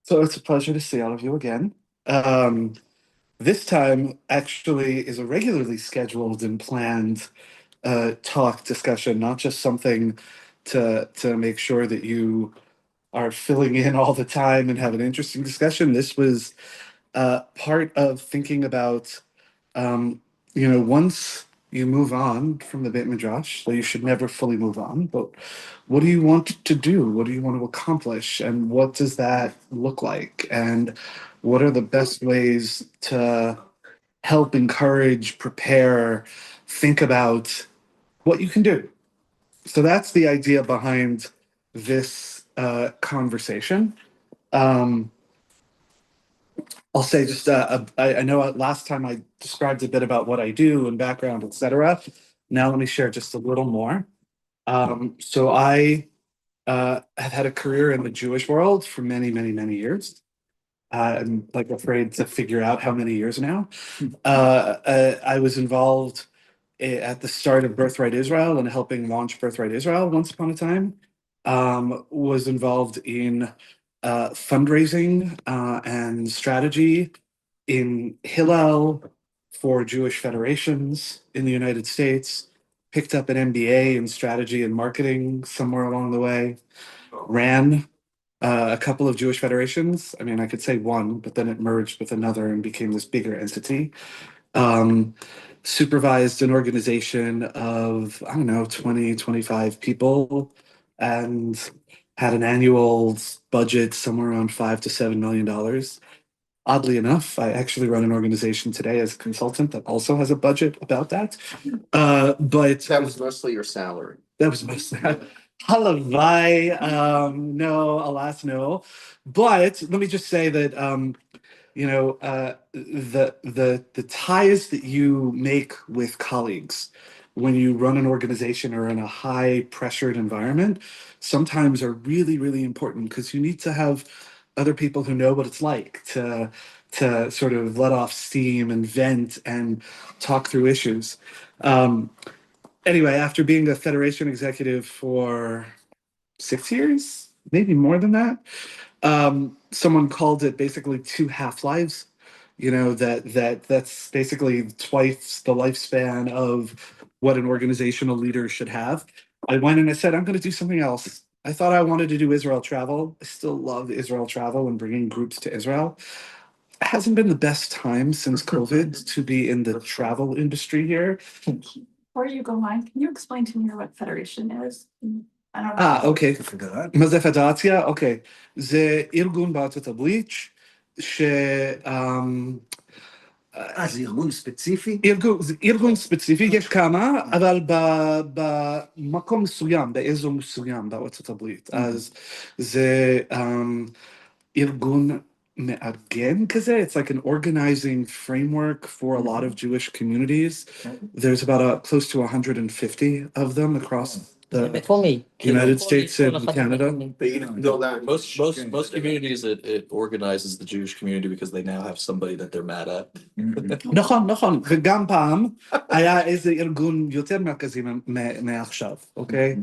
So it's a pleasure to see all of you again. Um, this time actually is a regularly scheduled and planned talk discussion, not just something to make sure that you are filling in all the time and have an interesting discussion. This was part of thinking about, once you move on from the Beit Midrash, so you should never fully move on, but what do you want to do? What do you want to accomplish? And what does that look like? And what are the best ways to help encourage, prepare, think about what you can do? So that's the idea behind this conversation. Um, I'll say just I know last time I described a bit about what I do and background, etc. Now let me share just a little more. So I have had a career in the Jewish world for many, many, many years. I'm like afraid to figure out how many years now. I was involved at the start of Birthright Israel and helping launch Birthright Israel once upon a time. Was involved in fundraising and strategy in Hillel for Jewish federations in the United States. Picked up an MBA in strategy and marketing somewhere along the way. Ran a couple of Jewish federations. I mean, I could say one, but then it merged with another and became this bigger entity. Um, Supervised an organization of, I don't know, 20, 25 people and had an annual budget somewhere around $5 to $7 million. Oddly enough, I actually run an organization today as a consultant that also has a budget about that. But that was mostly your salary. That was mostly halavai. No, alas, no. But let me just say that the ties that you make with colleagues when you run an organization or in a high pressured environment sometimes are really, really important because you need to have other people who know what it's like to sort of let off steam and vent and talk through issues. Anyway, after being a federation executive for 6 years, maybe more than that, someone called it basically two half-lives. That's basically twice the lifespan of what an organizational leader should have. I went and I said, I'm going to do something else. I thought I wanted to do Israel travel. I still love Israel travel and bringing groups to Israel. It hasn't been the best time since COVID to be in the travel industry here. Before you go on, can you explain to me what federation is? I don't know. אוקיי. מה זה פדרציה? אוקיי. זה ארגון בארצות הברית, זה ארגון ספציפי? זה ארגון ספציפי, יש כמה, אבל במקום מסוים, באזור מסוים בארצות הברית. אז זה ארגון מארגן כזה. It's like an organizing framework for a lot of Jewish communities. There's about close to 150 of them across the United States and Canada. Most communities it organizes the Jewish community because they now have somebody that they're mad at. נכון, וגם פעם היה איזה ארגון יותר מרכזי מעכשיו, אוקיי?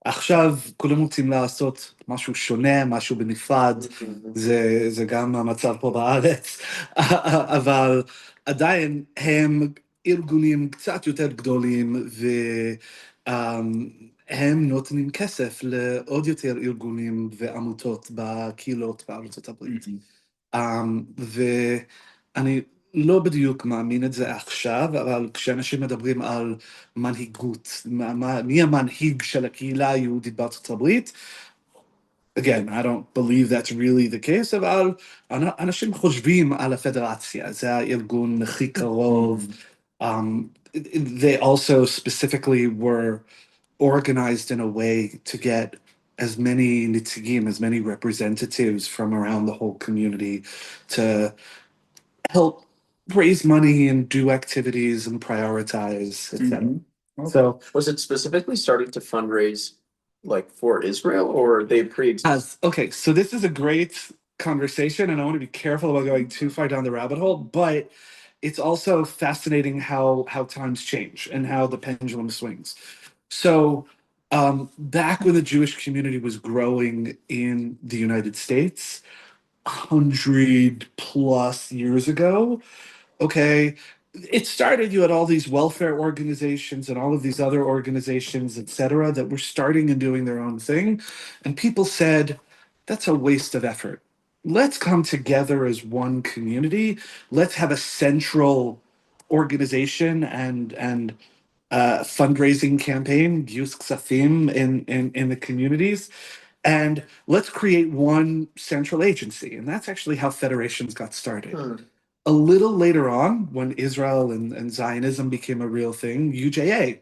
עכשיו כולם רוצים לעשות משהו שונה, משהו בנפרד, זה גם המצב פה בארץ, אבל עדיין הם ארגונים קצת יותר גדולים, הם נותנים כסף לעוד יותר ארגונים ועמותות בקהילות בארצות הברית. ואני לא בדיוק מאמין את זה עכשיו, אבל כשאנשים מדברים על מנהיגות, מי המנהיג של הקהילה היהודית בארצות הברית, again, I don't believe that's really the case, אבל אנשים חושבים על הפדרציה, זה הארגון הכי קרוב. They also specifically were organized in a way to get as many nitzigim, as many representatives from around the whole community to help raise money and do activities and prioritize, etc. So, was it specifically starting to fundraise like for Israel, or they pre-existed? Okay, so this is a great conversation, and I want to be careful about going too far down the rabbit hole, but it's also fascinating how times change and how the pendulum swings. So back when the Jewish community was growing in the United States, 100+ years ago. Okay, it started. You had all these welfare organizations and all of these other organizations, etc., that were starting and doing their own thing, and people said that's a waste of effort. Let's come together as one community. Let's have a central organization and fundraising campaign, use ksafim in the communities, and let's create one central agency. And that's actually how federations got started. A little later on, when Israel and Zionism became a real thing, UJA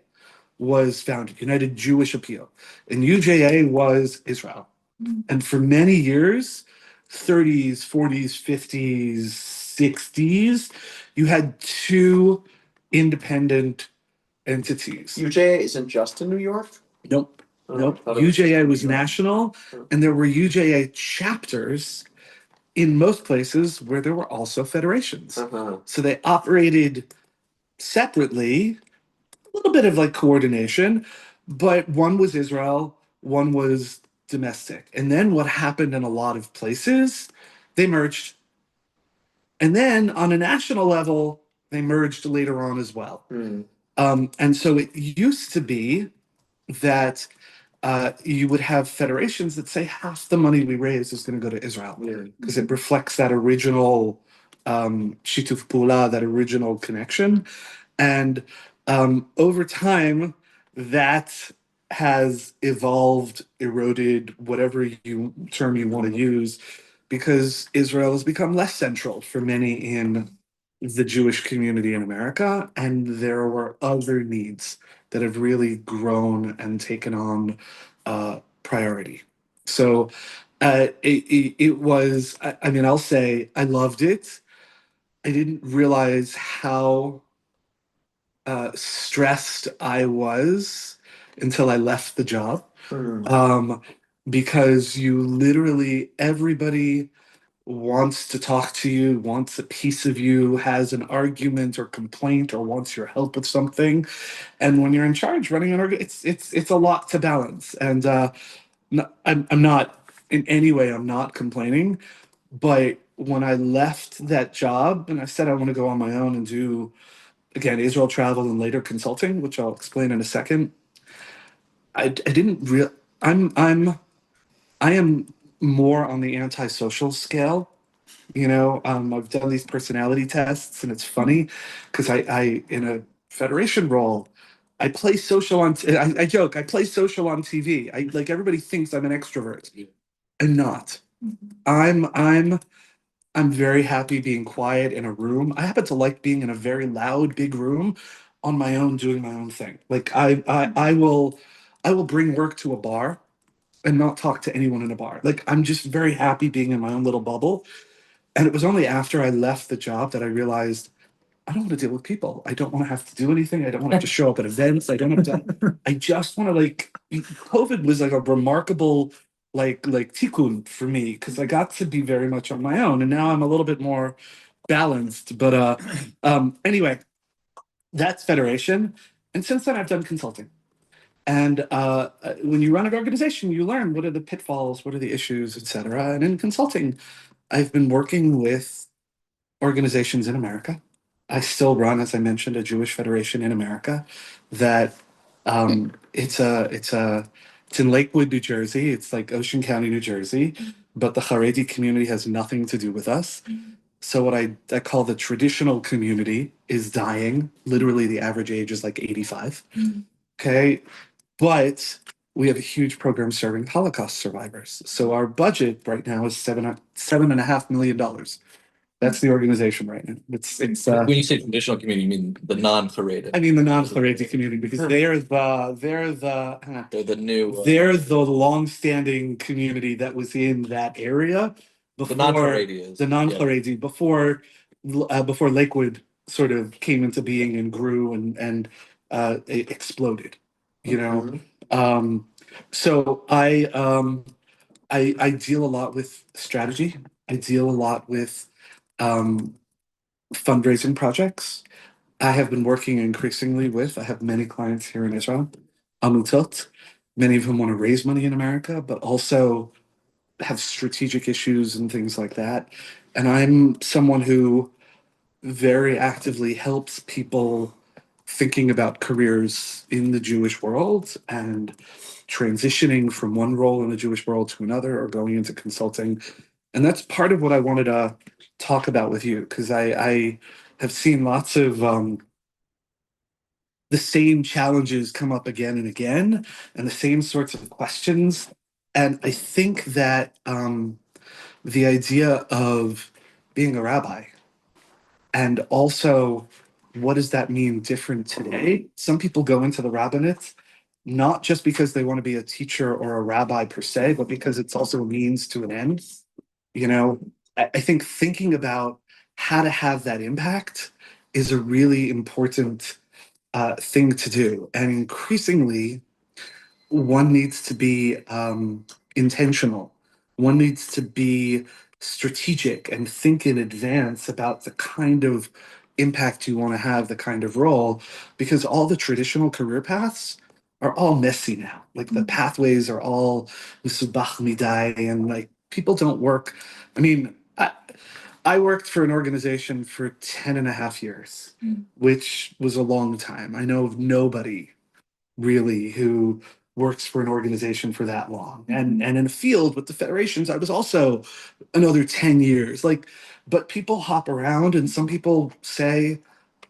was founded, United Jewish Appeal. And UJA was Israel. And for many years, 30s, 40s, 50s, 60s, you had two independent entities. UJA isn't just in New York? Nope. Nope. UJA was national, and there were UJA chapters in most places where there were also federations. So they operated separately, a little bit of like coordination, but one was Israel, one was domestic. And then what happened in a lot of places, they merged. And then on a national level, they merged later on as well. And so it used to be that you would have federations that say half the money we raise is going to go to Israel because it reflects that original shituf pula, that original connection. And over time, that has evolved, eroded, whatever term you want to use, because Israel has become less central for many in the Jewish community in America, and there were other needs that have really grown and taken on priority. So it was, I mean, I'll say I loved it. I didn't realize how stressed I was until I left the job. Because you literally, everybody wants to talk to you, wants a piece of you, has an argument or complaint, or wants your help with something. And when you're in charge running an it's a lot to balance. And I'm not in any way, I'm not complaining. But when I left that job and I said I want to go on my own and do, again, Israel travel and later consulting, which I'll explain in a second, I didn't real. I am more on the antisocial scale. You know, I've done these personality tests, and it's funny because I in a federation role, I play social on. I joke, I play social on TV. I like everybody thinks I'm an extrovert. I'm not. I'm very happy being quiet in a room. I happen to like being in a very loud, big room on my own, doing my own thing. Like I will bring work to a bar and not talk to anyone in a bar. Like I'm just very happy being in my own little bubble. And it was only after I left the job that I realized I don't want to deal with people. I don't want to have to do anything. I don't want to have to show up at events. I don't have to. I just want to like. COVID was like a remarkable like tikkun for me because I got to be very much on my own, and now I'm a little bit more balanced. But anyway, that's federation, and since then I've done consulting. And when you run an organization, you learn what are the pitfalls, what are the issues, etc. And in consulting, I've been working with organizations in America. I still run, as I mentioned, a Jewish federation in America. That it's in Lakewood, New Jersey. It's like Ocean County, New Jersey, but the Haredi community has nothing to do with us. So what I call the traditional community is dying. Literally, the average age is like 85. Okay, but we have a huge program serving Holocaust survivors. So our budget right now is $7.5 million. That's the organization right now. It's When you say traditional community, you mean the non-Haredi? I mean the non-Haredi community because they're the new they're the long-standing community that was in that area before the non-Haredi is the non-Haredi before Lakewood sort of came into being and grew and it exploded. You know, so I deal a lot with strategy. I deal a lot with fundraising projects. I have been working increasingly with, I have many clients here in Israel, Amutot, many of whom want to raise money in America, but also have strategic issues and things like that. And I'm someone who very actively helps people thinking about careers in the Jewish world and transitioning from one role in the Jewish world to another or going into consulting. And that's part of what I wanted to talk about with you, because I have seen lots of the same challenges come up again and again, and the same sorts of questions. And I think that the idea of being a rabbi and also what does that mean different today? Some people go into the rabbinate not just because they want to be a teacher or a rabbi per se, but because it's also a means to an end. You know, I think thinking about how to have that impact is a really important thing to do. And increasingly, one needs to be intentional. One needs to be strategic and think in advance about the kind of impact you want to have, the kind of role, because all the traditional career paths are all messy now. Like the pathways are all musubach midai, and like people don't work. I mean, I worked for an organization for 10 and a half years, which was a long time. I know of nobody really who works for an organization for that long. And in a field with the federations, I was also another 10 years. Like, but people hop around, and some people say,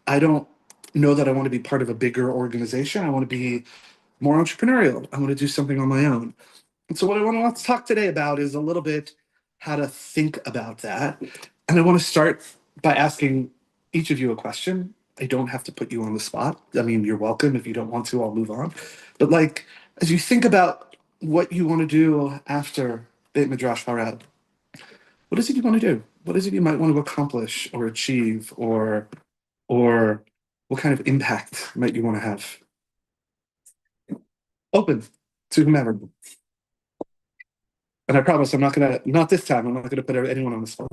I don't know that I want to be part of a bigger organization. I want to be more entrepreneurial. I want to do something on my own. And so what I want to talk today about is a little bit how to think about that. And I want to start by asking each of you a question. I don't have to put you on the spot. I mean, you're welcome. If you don't want to, I'll move on. But like, as you think about what you want to do after Beit Midrash Harel, what is it you want to do? What is it you might want to accomplish or achieve, or what kind of impact might you want to have? Open to whomever. And I promise I'm not gonna, not this time, I'm not gonna put anyone on the spot.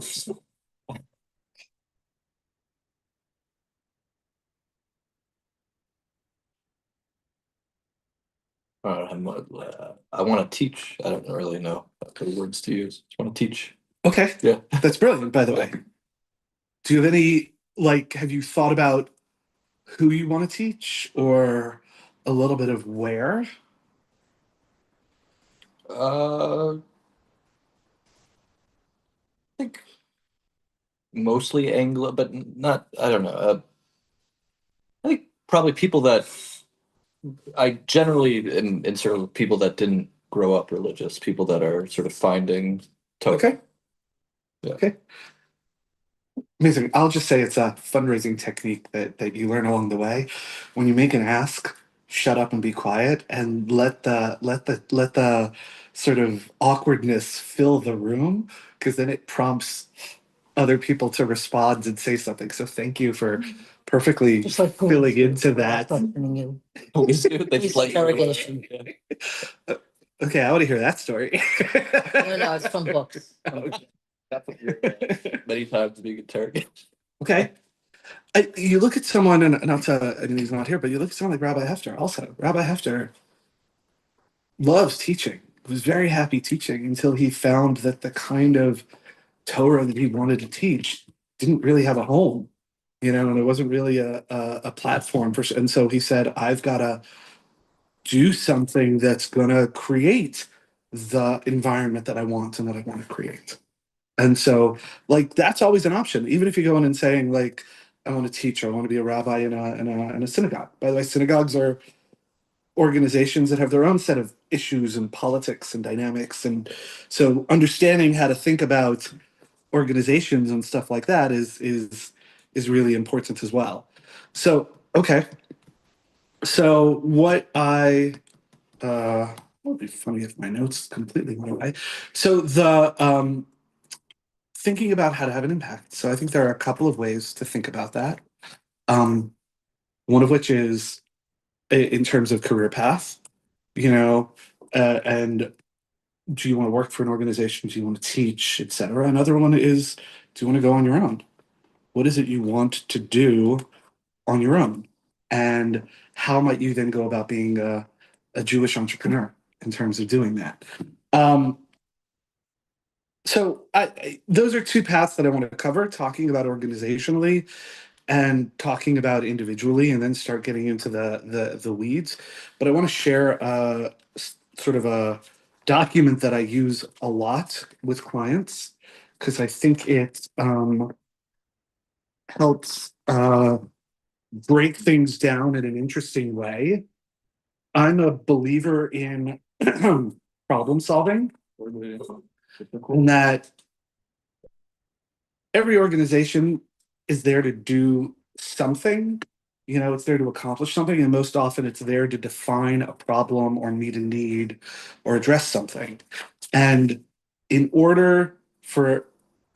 I want to teach. I don't really know what words to use. Just want to teach. Okay, Yeah. that's brilliant, by the way. Do you have any, like, have you thought about who you want to teach or a little bit of where? I think mostly Anglo, but not. I don't know. I think probably people that I generally am in sort of people that didn't grow up religious, people that are sort of finding Torah. Okay. Yeah. Okay. Amazing. I'll just say it's a fundraising technique that you learn along the way. When you make an ask, shut up and be quiet, and let the sort of awkwardness fill the room, because then it prompts other people to respond and say something. So thank you for perfectly Just like filling into that. Police do. They Police just let you know. interrogation. Yeah. Okay, I want to hear that story. No, it's from books. That's what you're many times being interrogated. Okay. You look at someone, and not to, and he's not here, but you look at someone like Rabbi Hefter also. Rabbi Hefter loves teaching. He was very happy teaching until he found that the kind of Torah that he wanted to teach didn't really have a home, you know, and it wasn't really a platform for, and so he said, I've got to do something that's going to create the environment that I want and that I want to create. And so, like, that's always an option. Even if you go in and saying, like, I want to teach, or I want to be a rabbi in a synagogue. By the way, synagogues are organizations that have their own set of issues and politics and dynamics. And so understanding how to think about organizations and stuff like that is really important as well. So, okay. So what it would be funny if my notes completely went away. So the thinking about how to have an impact. So I think there are a couple of ways to think about that. One of which is in terms of career path, you know, and do you want to work for an organization? Do you want to teach, etc.? Another one is, do you want to go on your own? What is it you want to do on your own? And how might you then go about being a Jewish entrepreneur in terms of doing that? So those are two paths that I want to cover, talking about organizationally and talking about individually, and then start getting into the weeds. But I want to share sort of a document that I use a lot with clients because I think it helps break things down in an interesting way. I'm a believer in problem solving, and that every organization is there to do something. It's there to accomplish something, and most often it's there to define a problem or meet a need or address something. And in order for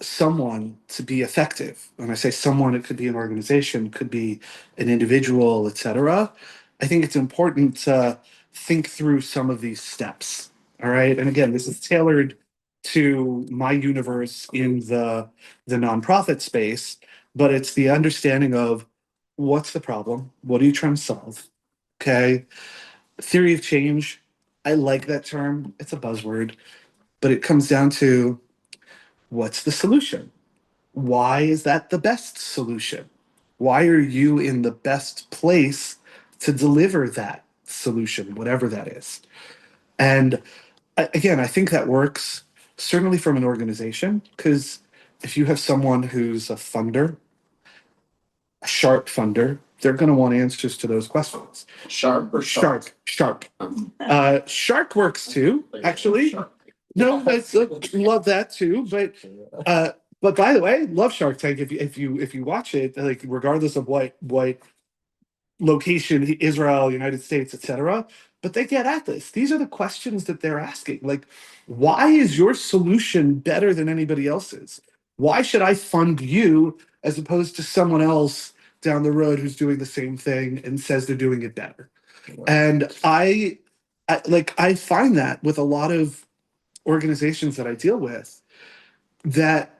someone to be effective, when I say someone, it could be an organization, could be an individual, etc. I think it's important to think through some of these steps. All right. And again, this is tailored to my universe in the nonprofit space, but it's the understanding of what's the problem? What are you trying to solve? Okay. Theory of change. I like that term. It's a buzzword, but it comes down to what's the solution? Why is that the best solution? Why are you in the best place to deliver that solution, whatever that is? And again, I think that works certainly from an organization, because if you have someone who's a funder, a sharp funder, they're going to want answers to those questions. Sharp or sharp? Sharp. Shark works too, actually. No, that's love that too. But by the way, love Shark Tank. If you watch it, like regardless of what location, Israel, United States, etc. But they get at this. These are the questions that they're asking. Like, why is your solution better than anybody else's? Why should I fund you as opposed to someone else down the road who's doing the same thing and says they're doing it better? And I find that with a lot of organizations that I deal with that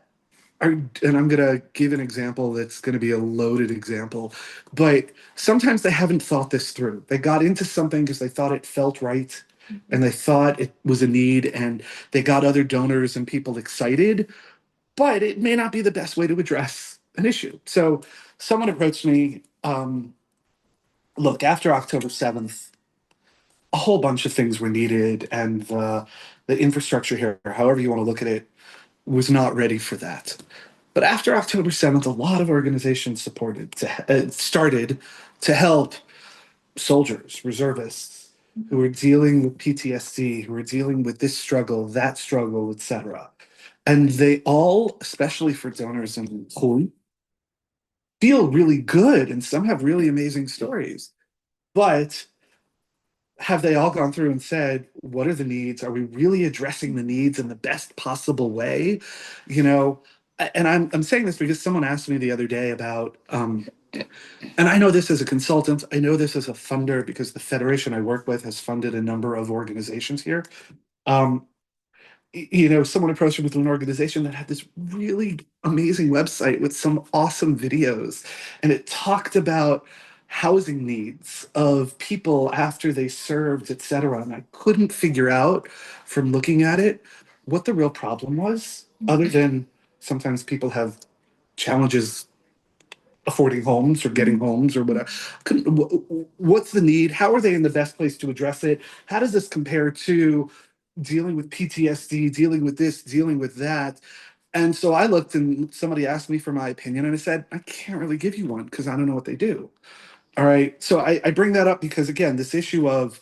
are, and I'm going to give an example that's going to be a loaded example, but sometimes they haven't thought this through. They got into something because they thought it felt right and they thought it was a need, and they got other donors and people excited, but it may not be the best way to address an issue. So someone approached me, look, after October 7th, a whole bunch of things were needed, and the infrastructure here, however you want to look at it, was not ready for that. But after October 7th, a lot of organizations started to help soldiers, reservists who are dealing with PTSD, who are dealing with this struggle, that struggle, etc. And they all, especially for donors and יכולים, feel really good, and some have really amazing stories. But have they all gone through and said, what are the needs? Are we really addressing the needs in the best possible way? And I'm saying this because someone asked me the other day about, and I know this as a consultant, I know this as a funder because the federation I work with has funded a number of organizations here. Someone approached me with an organization that had this really amazing website with some awesome videos, and it talked about housing needs of people after they served, etc. And I couldn't figure out from looking at it what the real problem was, other than sometimes people have challenges affording homes or getting homes or whatever. What's the need? How are they in the best place to address it? How does this compare to dealing with PTSD, dealing with this, dealing with that? And so I looked, and somebody asked me for my opinion, and I said, I can't really give you one because I don't know what they do. All right. So I bring that up because, again, this issue of,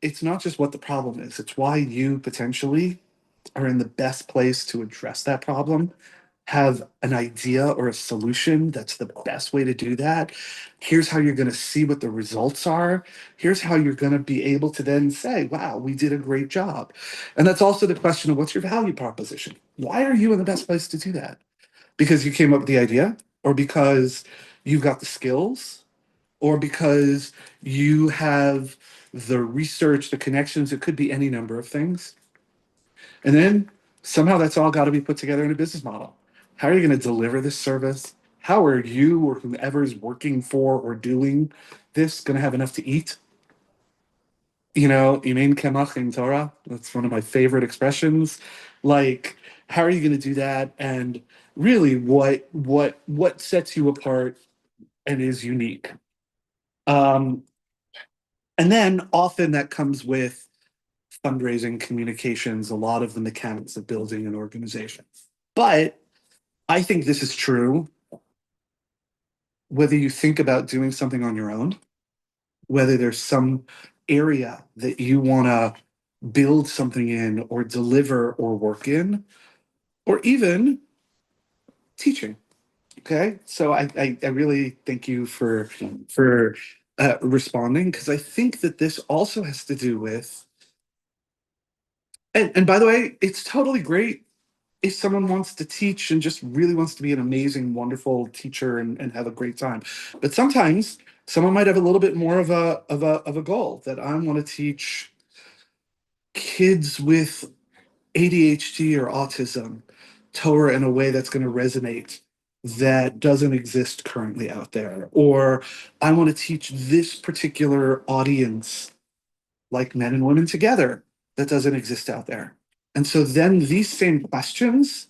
it's not just what the problem is, it's why you potentially are in the best place to address that problem, have an idea or a solution that's the best way to do that. Here's how you're going to see what the results are. Here's how you're going to be able to then say, wow, we did a great job. And that's also the question of, what's your value proposition? Why are you in the best place to do that? Because you came up with the idea, or because you've got the skills, or because you have the research, the connections? It could be any number of things. And then somehow that's all got to be put together in a business model. How are you going to deliver this service? How are you or whomever is working for or doing this going to have enough to eat? Imein kemach in Torah, that's one of my favorite expressions. Like, how are you going to do that? And really what sets you apart and is unique? And then often that comes with fundraising, communications, a lot of the mechanics of building an organization. But I think this is true whether you think about doing something on your own, whether there's some area that you want to build something in or deliver or work in, or even teaching. Okay, so I really thank you for responding, because I think that this also has to do with, and by the way, it's totally great if someone wants to teach and just really wants to be an amazing, wonderful teacher and have a great time. But sometimes someone might have a little bit more of a goal, that I want to teach kids with ADHD or autism Torah in a way that's going to resonate, that doesn't exist currently out there. Or I want to teach this particular audience, like men and women together, that doesn't exist out there. And so then these same questions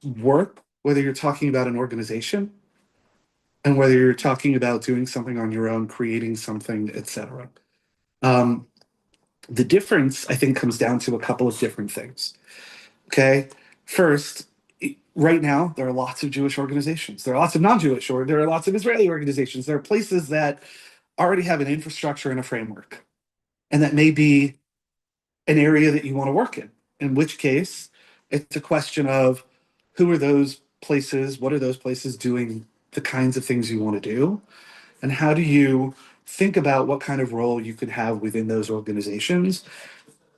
work whether you're talking about an organization and whether you're talking about doing something on your own, creating something, etc. The difference, I think, comes down to a couple of different things. Okay, first, right now there are lots of Jewish organizations. There are lots of non-Jewish, or there are lots of Israeli organizations. There are places that already have an infrastructure and a framework, and that may be an area that you want to work in which case it's a question of who are those places, what are those places doing the kinds of things you want to do, and how do you think about what kind of role you could have within those organizations,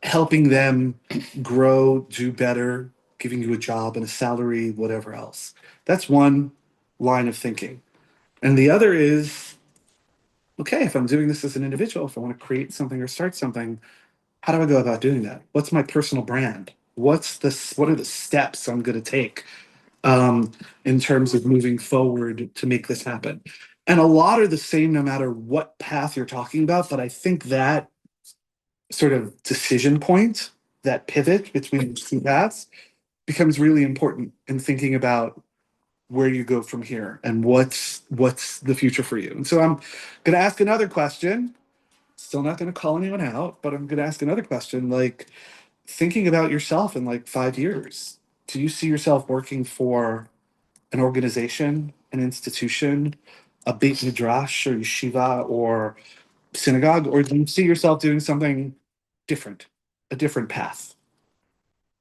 helping them grow, do better, giving you a job and a salary, whatever else. That's one line of thinking. And the other is, okay, if I'm doing this as an individual, if I want to create something or start something, how do I go about doing that? What's my personal brand? What are the steps I'm going to take in terms of moving forward to make this happen? And a lot are the same no matter what path you're talking about, but I think that sort of decision point, that pivot between the two paths, becomes really important in thinking about where you go from here and what's the future for you. And so I'm going to ask another question. Still not going to call anyone out, but I'm going to ask another question. Like, thinking about yourself in like 5 years, do you see yourself working for an organization, an institution, a beit midrash or yeshiva or synagogue, or do you see yourself doing something different, a different path?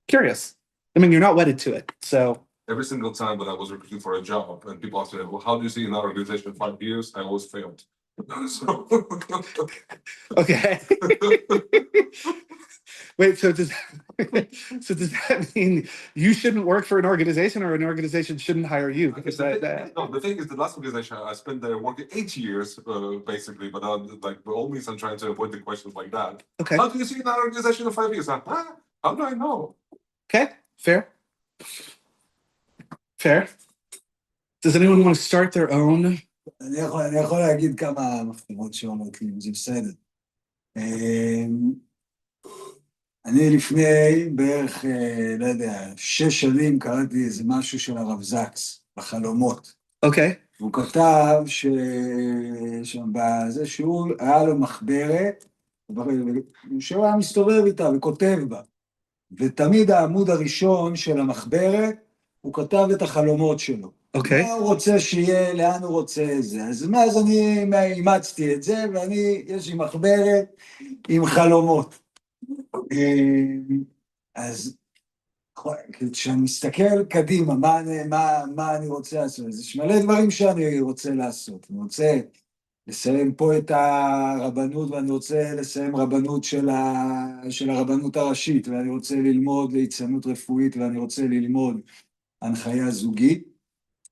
Curious. I mean, you're not wedded to it, so. Every single time that I was recruiting for a job and people asked me, well, how do you see in our organization in 5 years? I always failed. So Okay. Wait, so does that mean you shouldn't work for an organization, or an organization shouldn't hire you? Because no, the thing is, the last organization I spent there working 8 years, basically, but like by all means, I'm trying to avoid the questions like that. Okay. How do you see in our organization in 5 years? How do I know? Okay, fair. Fair. Does anyone want to start their own? אני יכול להגיד כמה מפתירות שאומרות לי, זה בסדר. אני לפני בערך, לא יודע, 6 שנים קראתי איזה משהו של הרב זקס, בחלומות. אוקיי. והוא כתב שבזה שהוא היה לו מחברת, שהוא היה מסתובב איתה וכותב בה. ותמיד העמוד הראשון של המחברת, הוא כתב את החלומות שלו. אוקיי. מה הוא רוצה שיהיה, לאן הוא רוצה את זה. אז אני אימצתי את זה, יש לי מחברת עם חלומות. אז כשאני מסתכל קדימה, מה אני רוצה לעשות? אז יש מלא דברים שאני רוצה לעשות. אני רוצה לסיים פה את הרבנות, ואני רוצה לסיים רבנות של הרבנות הראשית, ואני רוצה ללמוד ליצנות רפואית, ואני רוצה ללמוד הנחיה זוגית.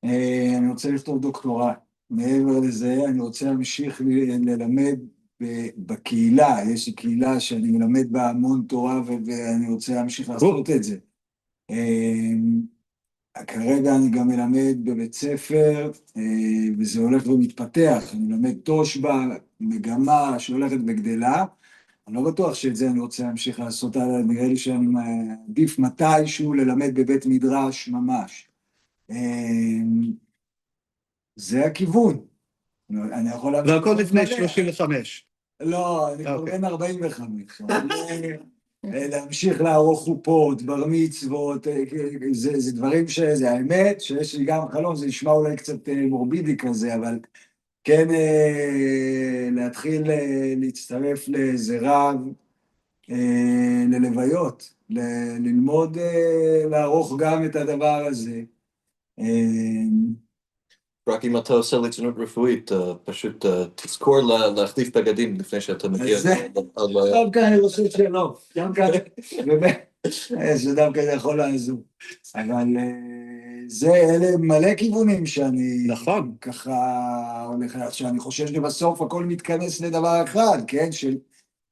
אני רוצה לכתוב דוקטורט. מעבר לזה, אני רוצה להמשיך ללמד בקהילה. יש לי קהילה שאני מלמד בה המון תורה, ואני רוצה להמשיך לעשות את זה. כרגע אני גם מלמד בבית ספר, וזה הולך ומתפתח. אני מלמד תושבע, מגמה שהולכת וגדלה, אני לא בטוח שאת זה אני רוצה להמשיך לעשות הלאה, נראה לי שאני מעדיף מתישהו ללמד בבית מדרש ממש. זה הכיוון. אני יכול להמשיך... והכל לפני 35. לא, אני כבר אוקיי. בן 45. להמשיך לערוך חופות, בר מצוות, זה דברים שזה האמת, שיש לי גם חלום, זה נשמע אולי קצת מורבידי כזה, אבל כן להתחיל להצטרף לאיזה רב, ללוויות, ללמוד לערוך גם את הדבר הזה. רק אם אתה עושה ליצנות רפואית, פשוט תזכור להחליף בגדים לפני שאתה מגיע. גם כאן אני חושב שלא, גם כאן, באמת, שדווקא זה יכול לעזור. אבל אלה מלא כיוונים שאני נכון. ככה הולך, שאני חושב שבסוף הכל מתכנס לדבר אחד, כן? של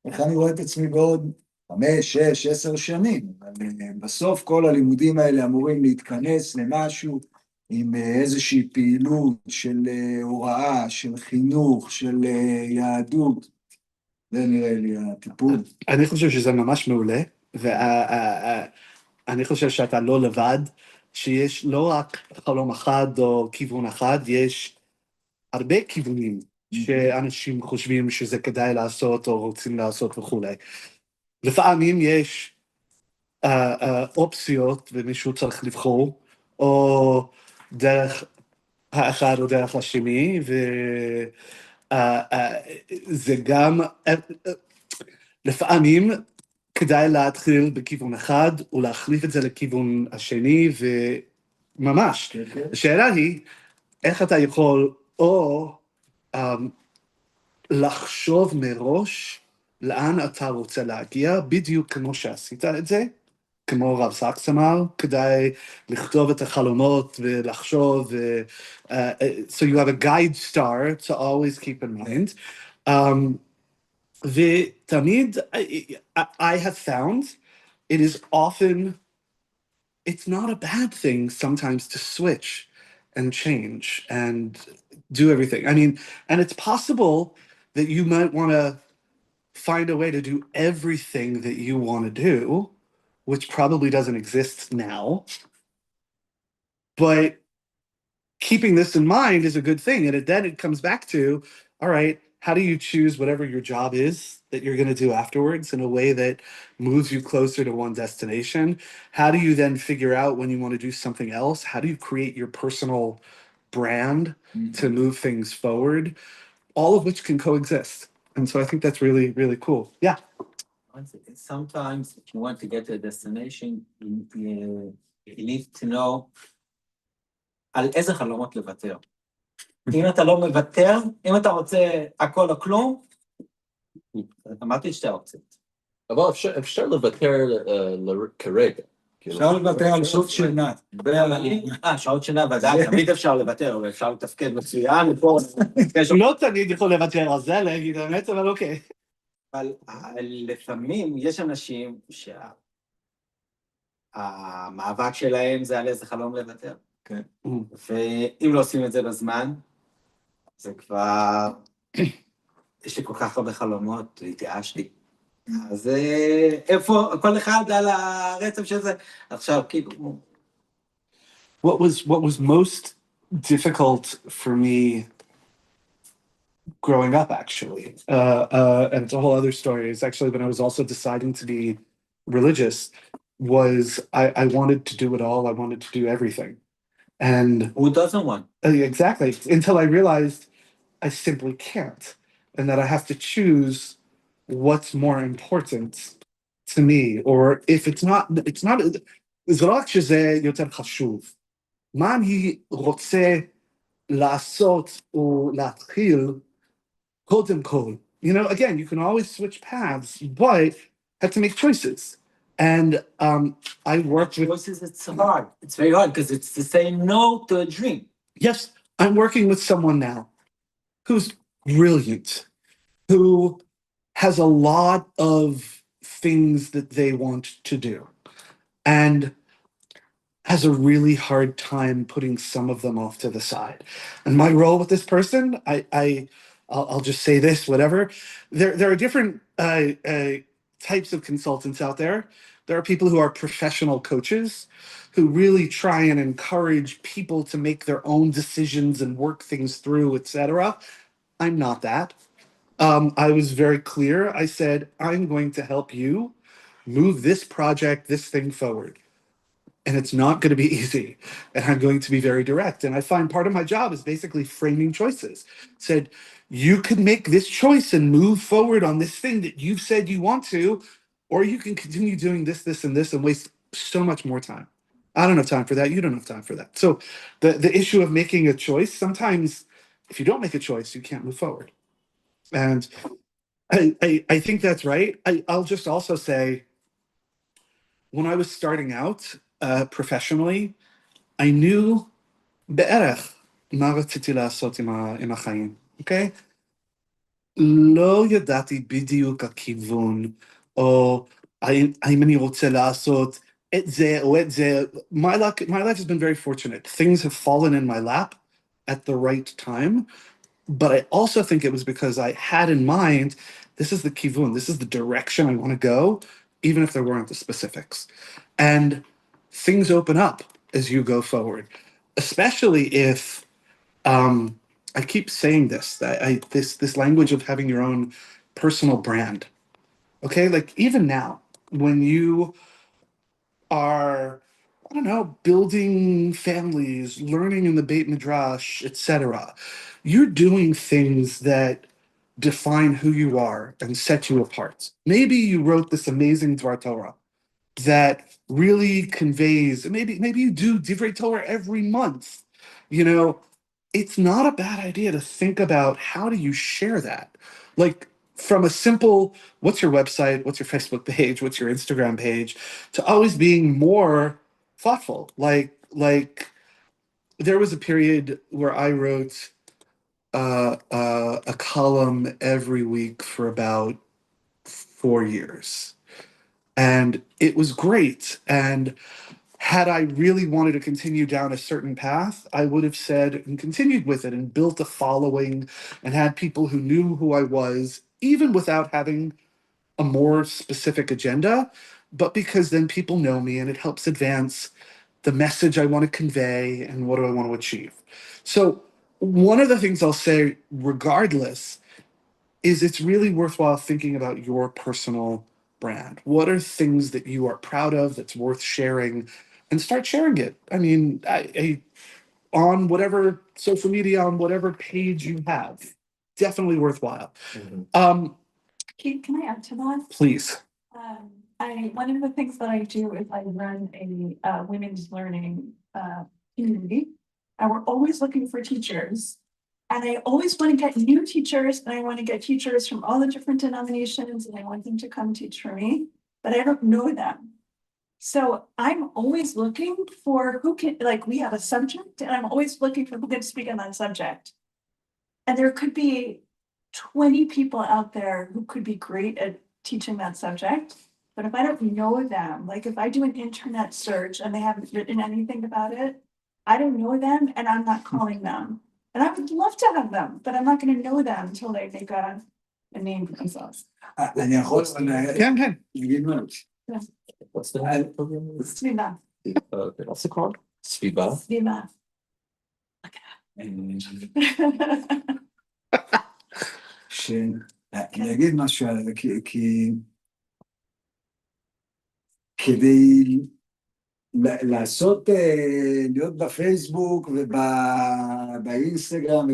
איך אני רואה את עצמי בעוד 5, 6, 10 שנים. אבל בסוף כל הלימודים האלה אמורים להתכנס למשהו, עם איזושהי פעילות של הוראה, של חינוך, של יהדות. זה נראה לי הטיפול. אני חושב שזה ממש מעולה, ואני חושב שאתה לא לבד, שיש לא רק חלום אחד או כיוון אחד, יש הרבה כיוונים שאנשים חושבים שזה כדאי לעשות או רוצים לעשות וכו'. לפעמים יש אופציות ומישהו צריך לבחור, או דרך האחד או דרך השני, וזה גם, לפעמים כדאי להתחיל בכיוון אחד, ולהחליף את זה לכיוון השני, וממש. השאלה היא, איך אתה יכול או לחשוב מראש לאן אתה רוצה להגיע, בדיוק כמו שעשית את זה, כמו רב סקס אמר, כדאי לכתוב את החלומות ולחשוב, so you have a guide star to always keep in mind. ותמיד, I have found, it is often, it's not a bad thing sometimes to switch and change and do everything. I mean, and it's possible that you might want to find a way to do everything that you want to do, which probably doesn't exist now. But keeping this in mind is a good thing. And then it comes back to, all right, how do you choose whatever your job is that you're going to do afterwards in a way that moves you closer to one destination? How do you then figure out when you want to do something else? How do you create your personal brand to move things forward? All of which can coexist. And so I think that's really, really cool. Yeah. Sometimes if you want to get to a destination, you need to know על איזה חלומות לוותר. אם אתה לא מוותר, אם אתה רוצה הכל או כלום, אמרתי שתי האופציות. אבל אפשר לוותר כרגע. אפשר לוותר על שעות שינה. שעות שינה, ודאי, תמיד אפשר לוותר, ואפשר לתפקד מצוין. לא תמיד יכול לוותר על זה, להגיד האמת, אבל אוקיי. אבל לפעמים יש אנשים שהמאבק שלהם זה על איזה חלום לוותר. כן. ואם לא עושים את זה בזמן, זה כבר... יש לי כל כך הרבה חלומות, התייאשתי. אז איפה, כל אחד על הרצף של זה, עכשיו כאילו... What was most difficult for me growing up, actually, and it's a whole other story, is actually when I was also deciding to be religious, was I wanted to do it all, I wanted to do everything. And Who doesn't want? Exactly, until I realized I simply can't, and that I have to choose what's more important to me, or if it's not, זה לא רק שזה יותר חשוב. מה אני רוצה לעשות או להתחיל קודם כל? You know, again, you can always switch paths, but have to make choices. And I worked with... Choices, it's hard. It's very hard because it's to say no to a dream. Yes, I'm working with someone now who's brilliant, who has a lot of things that they want to do, and has a really hard time putting some of them off to the side. And my role with this person, I'll just say this, whatever. There are different types of consultants out there. There are people who are professional coaches who really try and encourage people to make their own decisions and work things through, etc. I'm not that. I was very clear. I said, I'm going to help you move this project, this thing forward. And it's not going to be easy. And I'm going to be very direct. And I find part of my job is basically framing choices. Said, you could make this choice and move forward on this thing that you've said you want to, or you can continue doing this, this, and this and waste so much more time. I don't have time for that. You don't have time for that. So the issue of making a choice, sometimes if you don't make a choice, you can't move forward. And I think that's right. I'll just also say, when I was starting out professionally, I knew בערך מה רציתי לעשות עם החיים, אוקיי? לא ידעתי בדיוק הכיוון, או האם אני רוצה לעשות את זה או את זה. My life has been very fortunate. Things have fallen in my lap at the right time. But I also think it was because I had in mind, this is the kivun, this is the direction I want to go, even if there weren't the specifics. And things open up as you go forward, especially if, I keep saying this, this language of having your own personal brand. Okay, like even now, when you are, I don't know, building families, learning in the Beit Midrash, etc. You're doing things that define who you are and set you apart. Maybe you wrote this amazing Dvar Torah that really conveys, maybe you do Divrei Torah every month. You know, it's not a bad idea to think about how do you share that? Like from a simple, what's your website, what's your Facebook page, what's your Instagram page, to always being more thoughtful. Like there was a period where I wrote a column every week for about 4 years. And it was great. And had I really wanted to continue down a certain path, I would have said and continued with it and built a following and had people who knew who I was, even without having a more specific agenda, but because then people know me and it helps advance the message I want to convey and what do I want to achieve. So one of the things I'll say, regardless, is it's really worthwhile thinking about your personal brand. What are things that you are proud of that's worth sharing, and start sharing it. I mean, on whatever social media, on whatever page you have, definitely worthwhile. Can I add to that? Please. One of the things that I do is I run a women's learning community, and we're always looking for teachers. And I always want to get new teachers, and I want to get teachers from all the different denominations, and I want them to come teach for me, but I don't know them. So I'm always looking for who can, like, we have a subject, and I'm always looking for who can speak on that subject. And there could be 20 people out there who could be great at teaching that subject. But if I don't know them, like if I do an internet search and they haven't written anything about it, I don't know them and I'm not calling them. And I would love to have them, but I'm not going to know them until they got a name for themselves. אני יכול כן, כן. להגיד משהו. What's the name of the program? Sviva. What's it called? Sviva. Sviva. אני אגיד משהו על זה, כי כדי לעשות, להיות בפייסבוק ובאינסטגרם,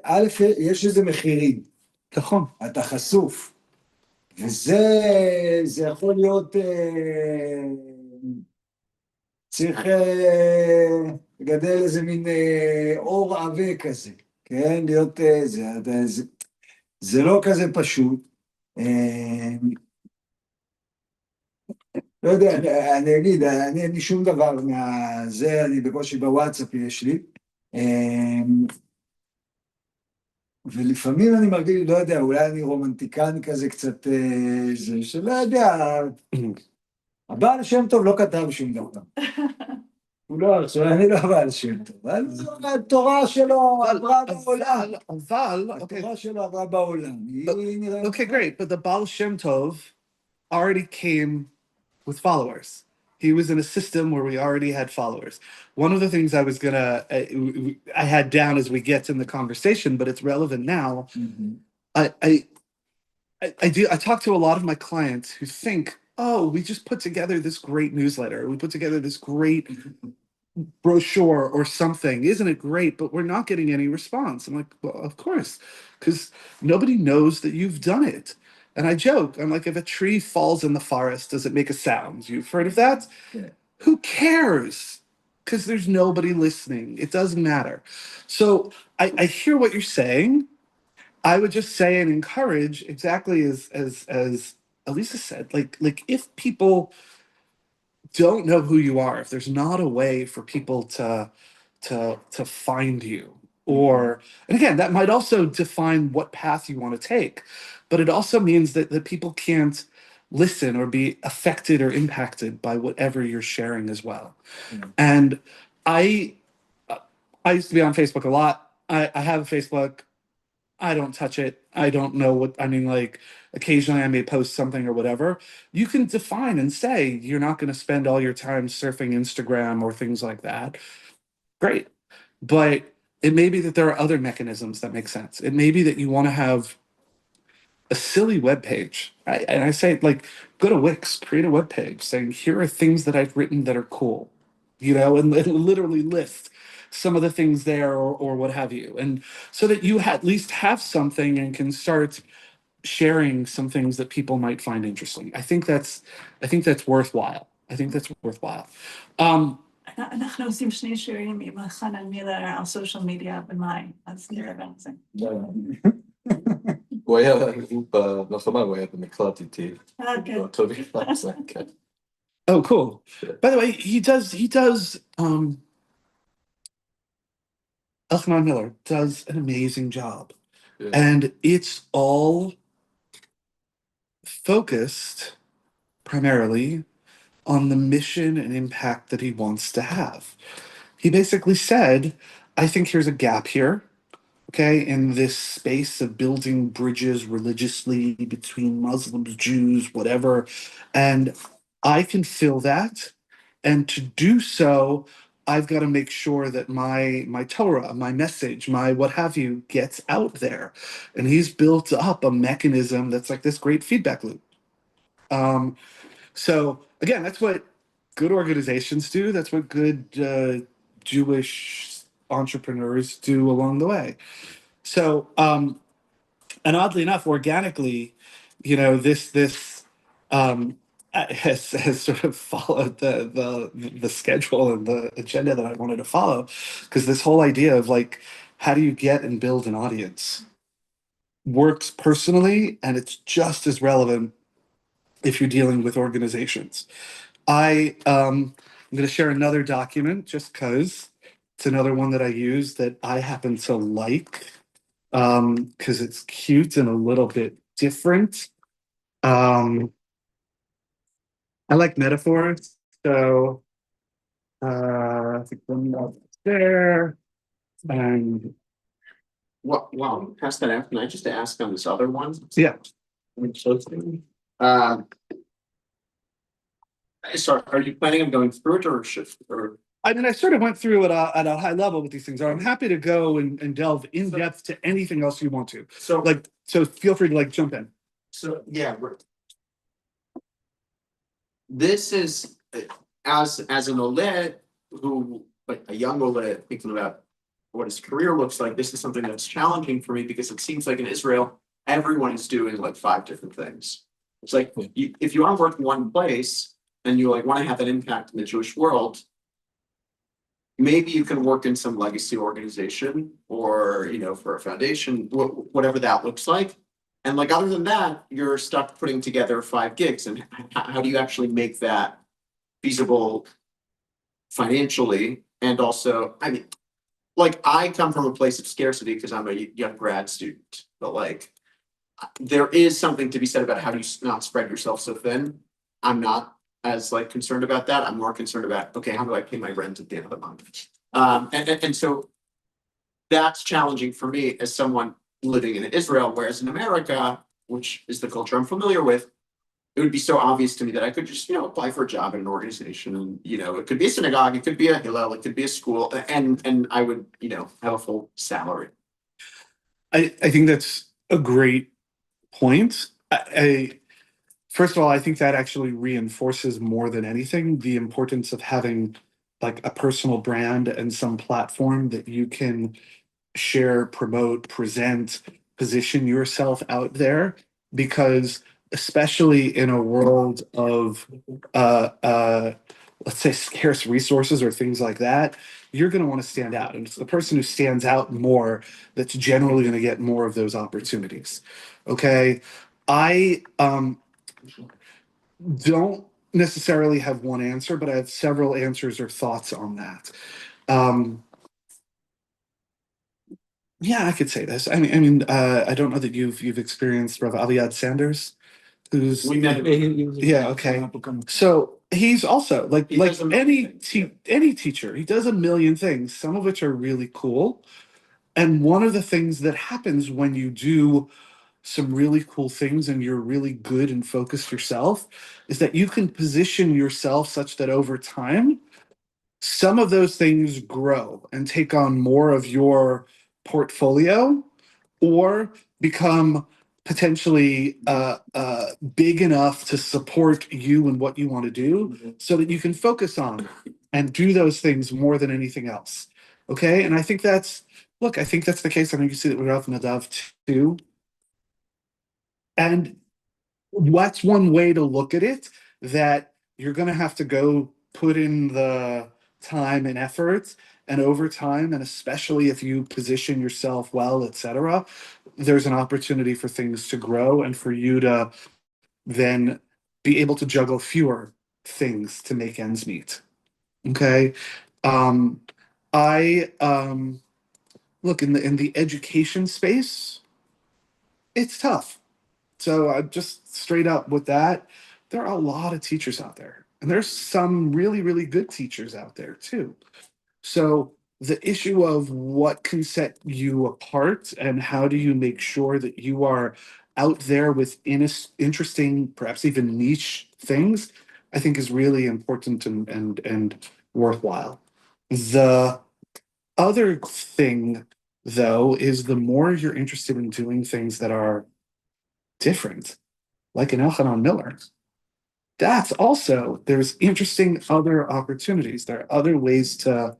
א', יש איזה מחירים. נכון. אתה חשוף. וזה יכול להיות, צריך לגדל איזה מין אור עבה כזה, כן? להיות זה לא כזה פשוט. לא יודע, אני אגיד, אין לי שום דבר מהזה, אני בקושי בוואטסאפ יש לי. ולפעמים אני מרגיש, לא יודע, אולי אני רומנטיקן כזה קצת, זה שלא יודע, הבעל שם טוב לא כתב שום דבר. הוא לא, עכשיו אני לא בעל שם טוב, אבל התורה שלו עברה בעולם. אבל, okay, התורה שלו עברה בעולם. היא נראית... okay, great, but the Baal Shem Tov already came with followers. He was in a system where we already had followers. One of the things I was gonna, I had down as we get in the conversation, but it's relevant now. I talk to a lot of my clients who think, oh, we just put together this great newsletter. We put together this great brochure or something. Isn't it great? But we're not getting any response. I'm like, well, of course, because nobody knows that you've done it. And I joke, I'm like, if a tree falls in the forest, does it make a sound? You've heard of that? Yeah. Who cares? Because there's nobody listening. It doesn't matter. So I hear what you're saying. I would just say and encourage exactly as Elisa said, like if people don't know who you are, if there's not a way for people to find you, or and again, that might also define what path you want to take, but it also means that people can't listen or be affected or impacted by whatever you're sharing as well. And I used to be on Facebook a lot. I have a Facebook. I don't touch it. I don't know what, I mean, like, occasionally I may post something or whatever. You can define and say you're not going to spend all your time surfing Instagram or things like that. Great. But it may be that there are other mechanisms that make sense. It may be that you want to have a silly web page. And I say, like, go to Wix, create a web page saying, here are things that I've written that are cool, and literally list some of the things there or what have you. And so that you at least have something and can start sharing some things that people might find interesting. I think that's worthwhile. אנחנו עושים שני שיעורים עם חנן מילר על סושיאל מדיה במאי, אז נראה את זה. הוא היה, בלחמה הוא היה במקלט איתי. כן. טוב, כן. Oh, cool. By the way, he does Elchanan Miller does an amazing job. Yeah. And it's all focused primarily on the mission and impact that he wants to have. He basically said, I think here's a gap here, okay, in this space of building bridges religiously between Muslims, Jews, whatever, and I can fill that. And to do so, I've got to make sure that my Torah, my message, my what have you gets out there. And he's built up a mechanism that's like this great feedback loop. So again, that's what good organizations do. That's what good Jewish entrepreneurs do along the way. So, and oddly enough, organically, this has sort of followed the schedule and the agenda that I wanted to follow, because this whole idea of like, how do you get and build an audience works personally, and it's just as relevant if you're dealing with organizations. I'm going to share another document just because it's another one that I use that I happen to like, because it's cute and a little bit different. I like metaphors, so I think one up there, and Wow, pass that out. Can I just ask on this other one? yeah. Sorry, are you planning on going through it or? I mean, I sort of went through it at a high level with these things. I'm happy to go and delve in depth to anything else you want to. So feel free to like jump in. So yeah, this is as an Oled who, like a young Oled thinking about what his career looks like. This is something that's challenging for me because it seems like in Israel everyone is doing like 5 different things. It's like if you are working one place and you like want to have an impact in the Jewish world, maybe you can work in some legacy organization or, for a foundation, whatever that looks like. And like, other than that, you're stuck putting together 5 gigs. And how do you actually make that feasible financially? And also, I mean, like, I come from a place of scarcity because I'm a young grad student, but like, there is something to be said about how do you not spread yourself so thin. I'm not as like concerned about that. I'm more concerned about, okay, how do I pay my rent at the end of the month? And so that's challenging for me as someone living in Israel, whereas in America, which is the culture I'm familiar with, it would be so obvious to me that I could just, apply for a job in an organization, and, it could be a synagogue, it could be a hillel, it could be a school, and I would, have a full salary. I think that's a great point. First of all, I think that actually reinforces more than anything the importance of having like a personal brand and some platform that you can share, promote, present, position yourself out there, because especially in a world of let's say scarce resources or things like that, you're going to want to stand out, and it's the person who stands out more that's generally going to get more of those opportunities. Okay, I don't necessarily have one answer, but I have several answers or thoughts on that. Yeah, I could say this. I don't know that you've experienced Rav Aviad Sanders, who's We met him. yeah, okay. So he's also like He does a million any teacher. He does a million things, some of which are really cool. And one of the things that happens when you do some really cool things and you're really good and focused yourself is that you can position yourself such that over time, some of those things grow and take on more of your portfolio, or become potentially big enough to support you and what you want to do, so that you can focus on and do those things more than anything else. Okay, and I think that's the case. I think you see that with Rav Nadav too. And that's one way to look at it, that you're going to have to go put in the time and effort, and over time, and especially if you position yourself well, etc., there's an opportunity for things to grow and for you to then be able to juggle fewer things to make ends meet. Okay. I look in the education space, it's tough. So just straight up with that, there are a lot of teachers out there, and there's some really, really good teachers out there too. So the issue of what can set you apart and how do you make sure that you are out there with interesting, perhaps even niche things, I think is really important and worthwhile. The other thing, though, is the more you're interested in doing things that are different, like an Elchanan Miller, that's also, there's interesting other opportunities. There are other ways to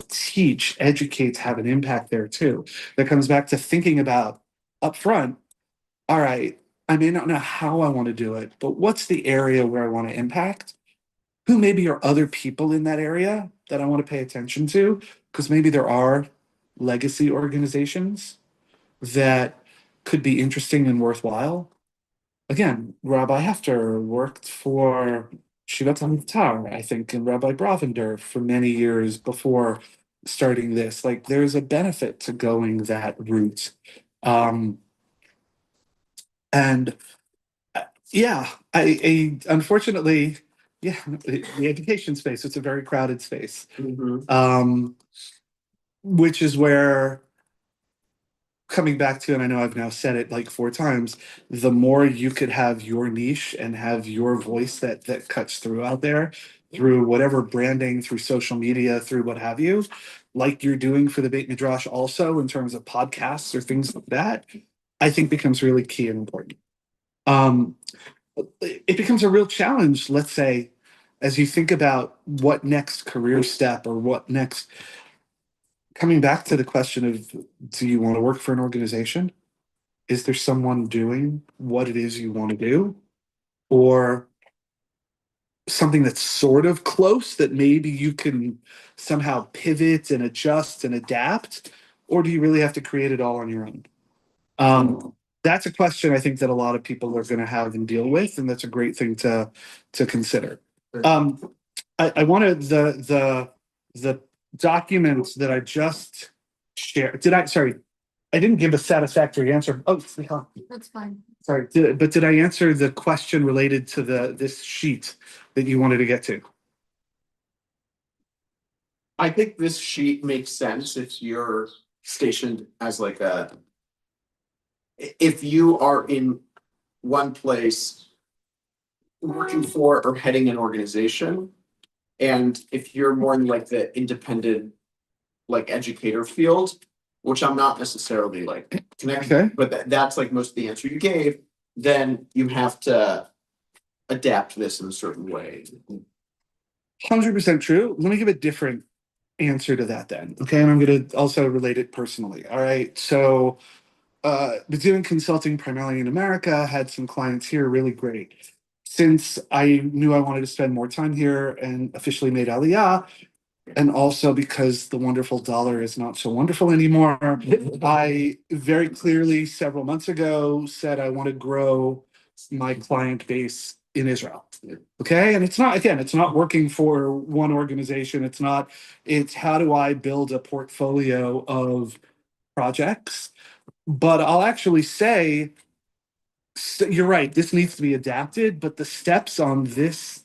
teach, educate, have an impact there too. That comes back to thinking about upfront, all right, I may not know how I want to do it, but what's the area where I want to impact? Who maybe are other people in that area that I want to pay attention to? Because maybe there are legacy organizations that could be interesting and worthwhile. Again, Rabbi Hefter worked for Shivat HaMivtar, I think, and Rabbi Bravender for many years before starting this. Like, there's a benefit to going that route. And yeah, I unfortunately, yeah, the education space, it's a very crowded space. Which is where, coming back to, and I know I've now said it like 4 times, the more you could have your niche and have your voice that cuts through out there, through whatever branding, through social media, through what have you, like you're doing for the Beit Midrash also in terms of podcasts or things like that, I think becomes really key and important. It becomes a real challenge, let's say, as you think about what next career step or what next. Coming back to the question of, do you want to work for an organization? Is there someone doing what it is you want to do? Or something that's sort of close that maybe you can somehow pivot and adjust and adapt? Or do you really have to create it all on your own? That's a question I think that a lot of people are going to have and deal with, and that's a great thing to consider. I wanted the documents that I just shared. I didn't give a satisfactory answer. Oh, That's fine. sorry. But did I answer the question related to this sheet that you wanted to get to? I think this sheet makes sense if you're stationed as like if you are in one place working for or heading an organization, and if you're more in like the independent, like educator field, which I'm not necessarily like connected, Okay. but that's like most of the answer you gave, then you have to adapt this in a certain way. 100% true. Let me give a different answer to that then. Okay. And I'm going to also relate it personally. All right. So, been doing consulting primarily in America, had some clients here, really great. Since I knew I wanted to spend more time here and officially made Aliyah, and also because the wonderful dollar is not so wonderful anymore, I very clearly several months ago said I want to grow my client base in Israel. Okay. And it's not, again, it's not working for one organization. It's how do I build a portfolio of projects? But I'll actually say, you're right, this needs to be adapted, but the steps on this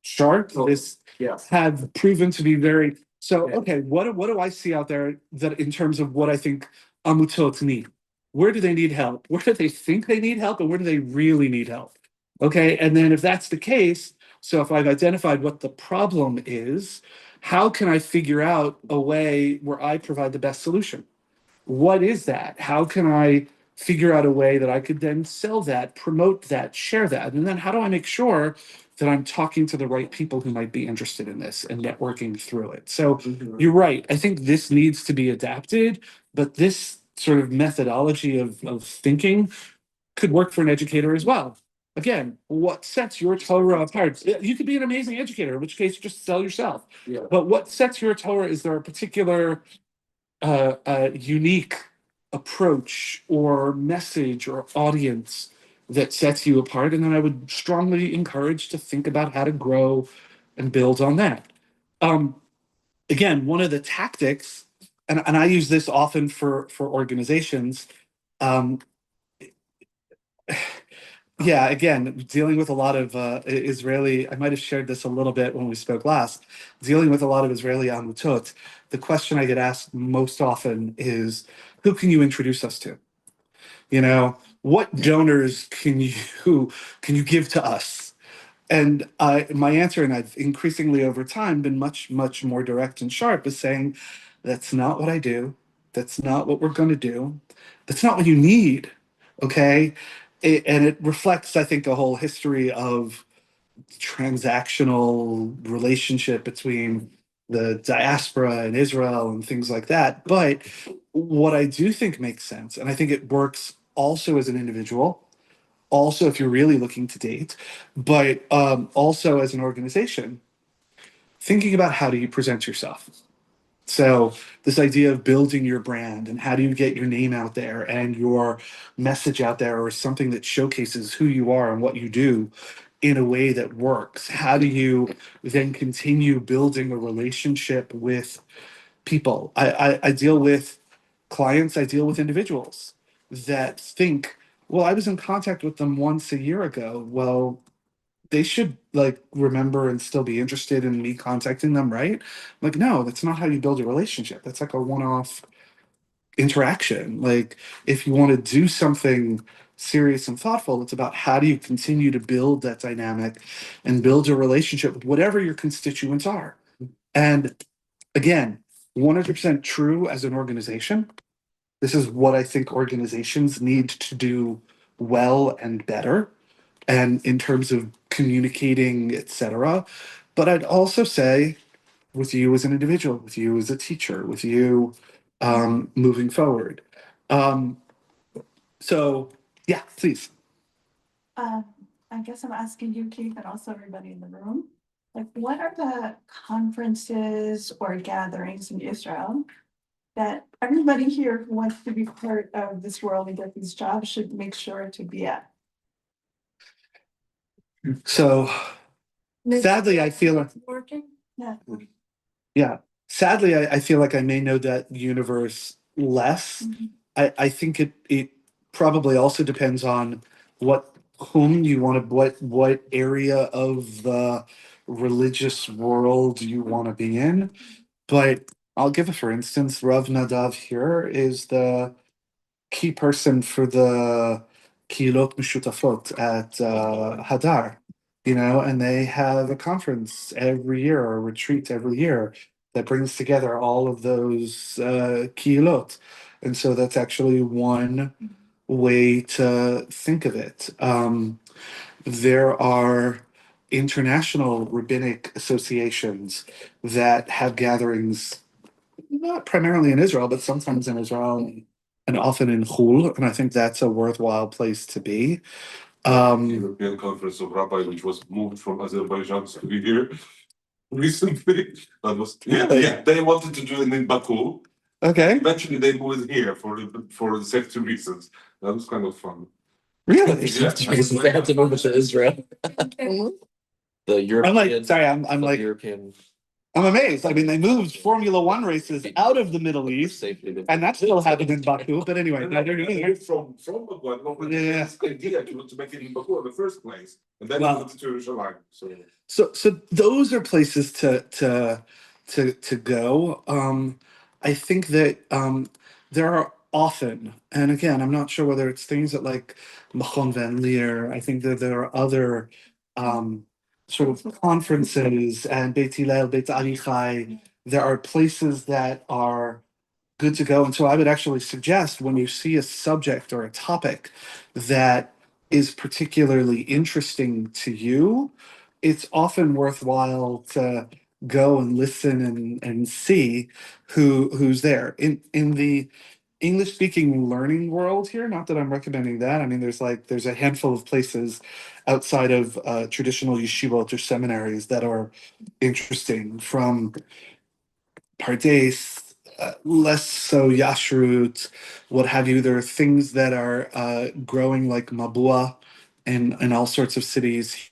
chart, this Yes. have proven to be very, so, Yeah. okay, what do I see out there that in terms of what I think amutot need? Where do they need help? Where do they think they need help? And where do they really need help? Okay, and then if that's the case, so if I've identified what the problem is, how can I figure out a way where I provide the best solution? What is that? How can I figure out a way that I could then sell that, promote that, share that? And then how do I make sure that I'm talking to the right people who might be interested in this and networking through it? So you're right. I think this needs to be adapted, but this sort of methodology of thinking could work for an educator as well. Again, what sets your Torah apart? You could be an amazing educator, in which case you just sell yourself. Yeah. But what sets your Torah? Is there a particular unique approach or message or audience that sets you apart? And then I would strongly encourage to think about how to grow and build on that. Again, one of the tactics, and I use this often for organizations. Yeah, again, dealing with a lot of Israeli, I might have shared this a little bit when we spoke last, dealing with a lot of Israeli amutot, the question I get asked most often is, who can you introduce us to? You know, what donors can you give to us? And my answer, and I've increasingly over time been much, much more direct and sharp, is saying, that's not what I do. That's not what we're going to do. That's not what you need. Okay. And it reflects, I think, a whole history of transactional relationship between the diaspora and Israel and things like that. But what I do think makes sense, and I think it works also as an individual, also if you're really looking to date, but also as an organization, thinking about how do you present yourself. So this idea of building your brand and how do you get your name out there and your message out there, or something that showcases who you are and what you do in a way that works. How do you then continue building a relationship with people? I deal with clients, I deal with individuals that think, well, I was in contact with them once a year ago. Well, they should like remember and still be interested in me contacting them, right? Like, no, that's not how you build a relationship. That's like a one-off interaction. Like, if you want to do something serious and thoughtful, it's about how do you continue to build that dynamic and build a relationship with whatever your constituents are. And again, 100% true as an organization. This is what I think organizations need to do well and better, and in terms of communicating, etc. But I'd also say, with you as an individual, with you as a teacher, with you moving forward. So yeah, please. I guess I'm asking you, Keith, and also everybody in the room, like, what are the conferences or gatherings in Israel that everybody here who wants to be part of this world and get these jobs should make sure to be at? So sadly, I feel like, Working? yeah, sadly, I feel like I may know that universe less. I think it probably also depends on whom you want to, what area of the religious world you want to be in. But I'll give it, for instance, Rav Nadav here is the key person for the Kehilot Meshutafot at Hadar, and they have a conference every year or a retreat every year that brings together all of those Kehilot. And so that's actually one way to think of it. There are international rabbinic associations that have gatherings, not primarily in Israel, but sometimes in Israel and often in Chul, and I think that's a worthwhile place to be. European Conference of Rabbi, which was moved from Azerbaijan to be here recently. That was they wanted to do it in Baku. Okay. Eventually, they moved here for safety reasons. That was kind of fun. Really? Yeah. They had to move it to Israel. The European. I'm like, European. I'm amazed. I mean, they moved Formula One races out of the Middle East, and that still happened in Baku. But anyway, From Baku, this idea to make it in Baku in the first place, and then moved to Jerusalem. So those are places to go. I think that there are often, and again, I'm not sure whether it's things that like Machon Van Leer. I think that there are other sort of conferences and Beit Hillel, Beit Arichai. There are places that are good to go. And so I would actually suggest when you see a subject or a topic that is particularly interesting to you, it's often worthwhile to go and listen and see who's there. In the English speaking learning world here, not that I'm recommending that. I mean, there's a handful of places outside of traditional yeshivot or seminaries that are interesting, from Pardes, less so Yashrut, what have you. There are things that are growing like Mabua in all sorts of cities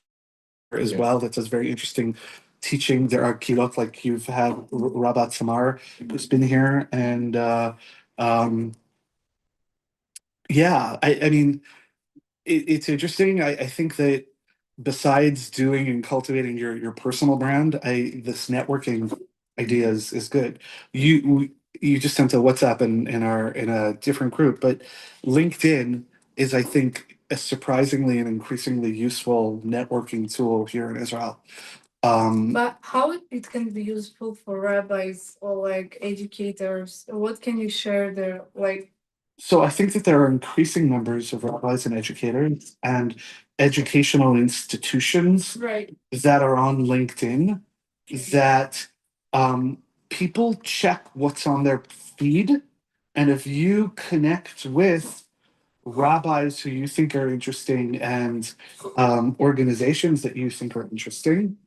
as well. That does very interesting teaching. There are kilot, like you've had Rabat Samar who's been here, and I mean, it's interesting. I think that besides doing and cultivating your personal brand, this networking idea is good. You just sent a WhatsApp in a different group, but LinkedIn is, I think, a surprisingly and increasingly useful networking tool here in Israel. But how it can be useful for rabbis or like educators? What can you share there? Like, so I think that there are increasing numbers of rabbis and educators and educational institutions right. that are on LinkedIn that people check what's on their feed. And if you connect with rabbis who you think are interesting and organizations that you think are interesting,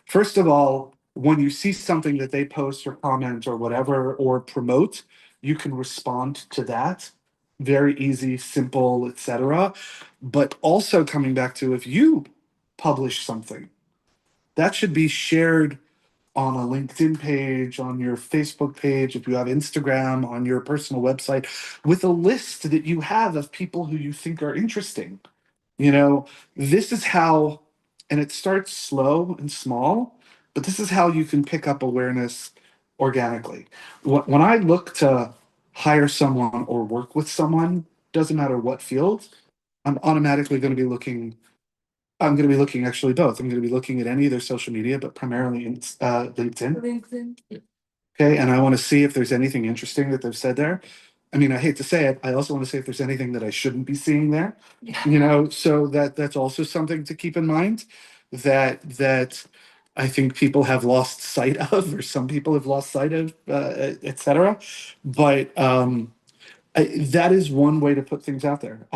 first of all, when you see something that they post or comment or whatever or promote, you can respond to that. Very easy, simple, etc. But also coming back to, if you publish something, that should be shared on a LinkedIn page, on your Facebook page, if you have Instagram, on your personal website, with a list that you have of people who you think are interesting. This is how, and it starts slow and small, but this is how you can pick up awareness organically. When I look to hire someone or work with someone, doesn't matter what field, I'm automatically going to be looking. I'm going to be looking actually both. I'm going to be looking at any of their social media, but primarily in LinkedIn. Okay, and I want to see if there's anything interesting that they've said there. I mean, I hate to say it, I also want to see if there's anything that I shouldn't be seeing there. So that's also something to keep in mind, that I think people have lost sight of, or some people have lost sight of, etc. But that is one way to put things out there.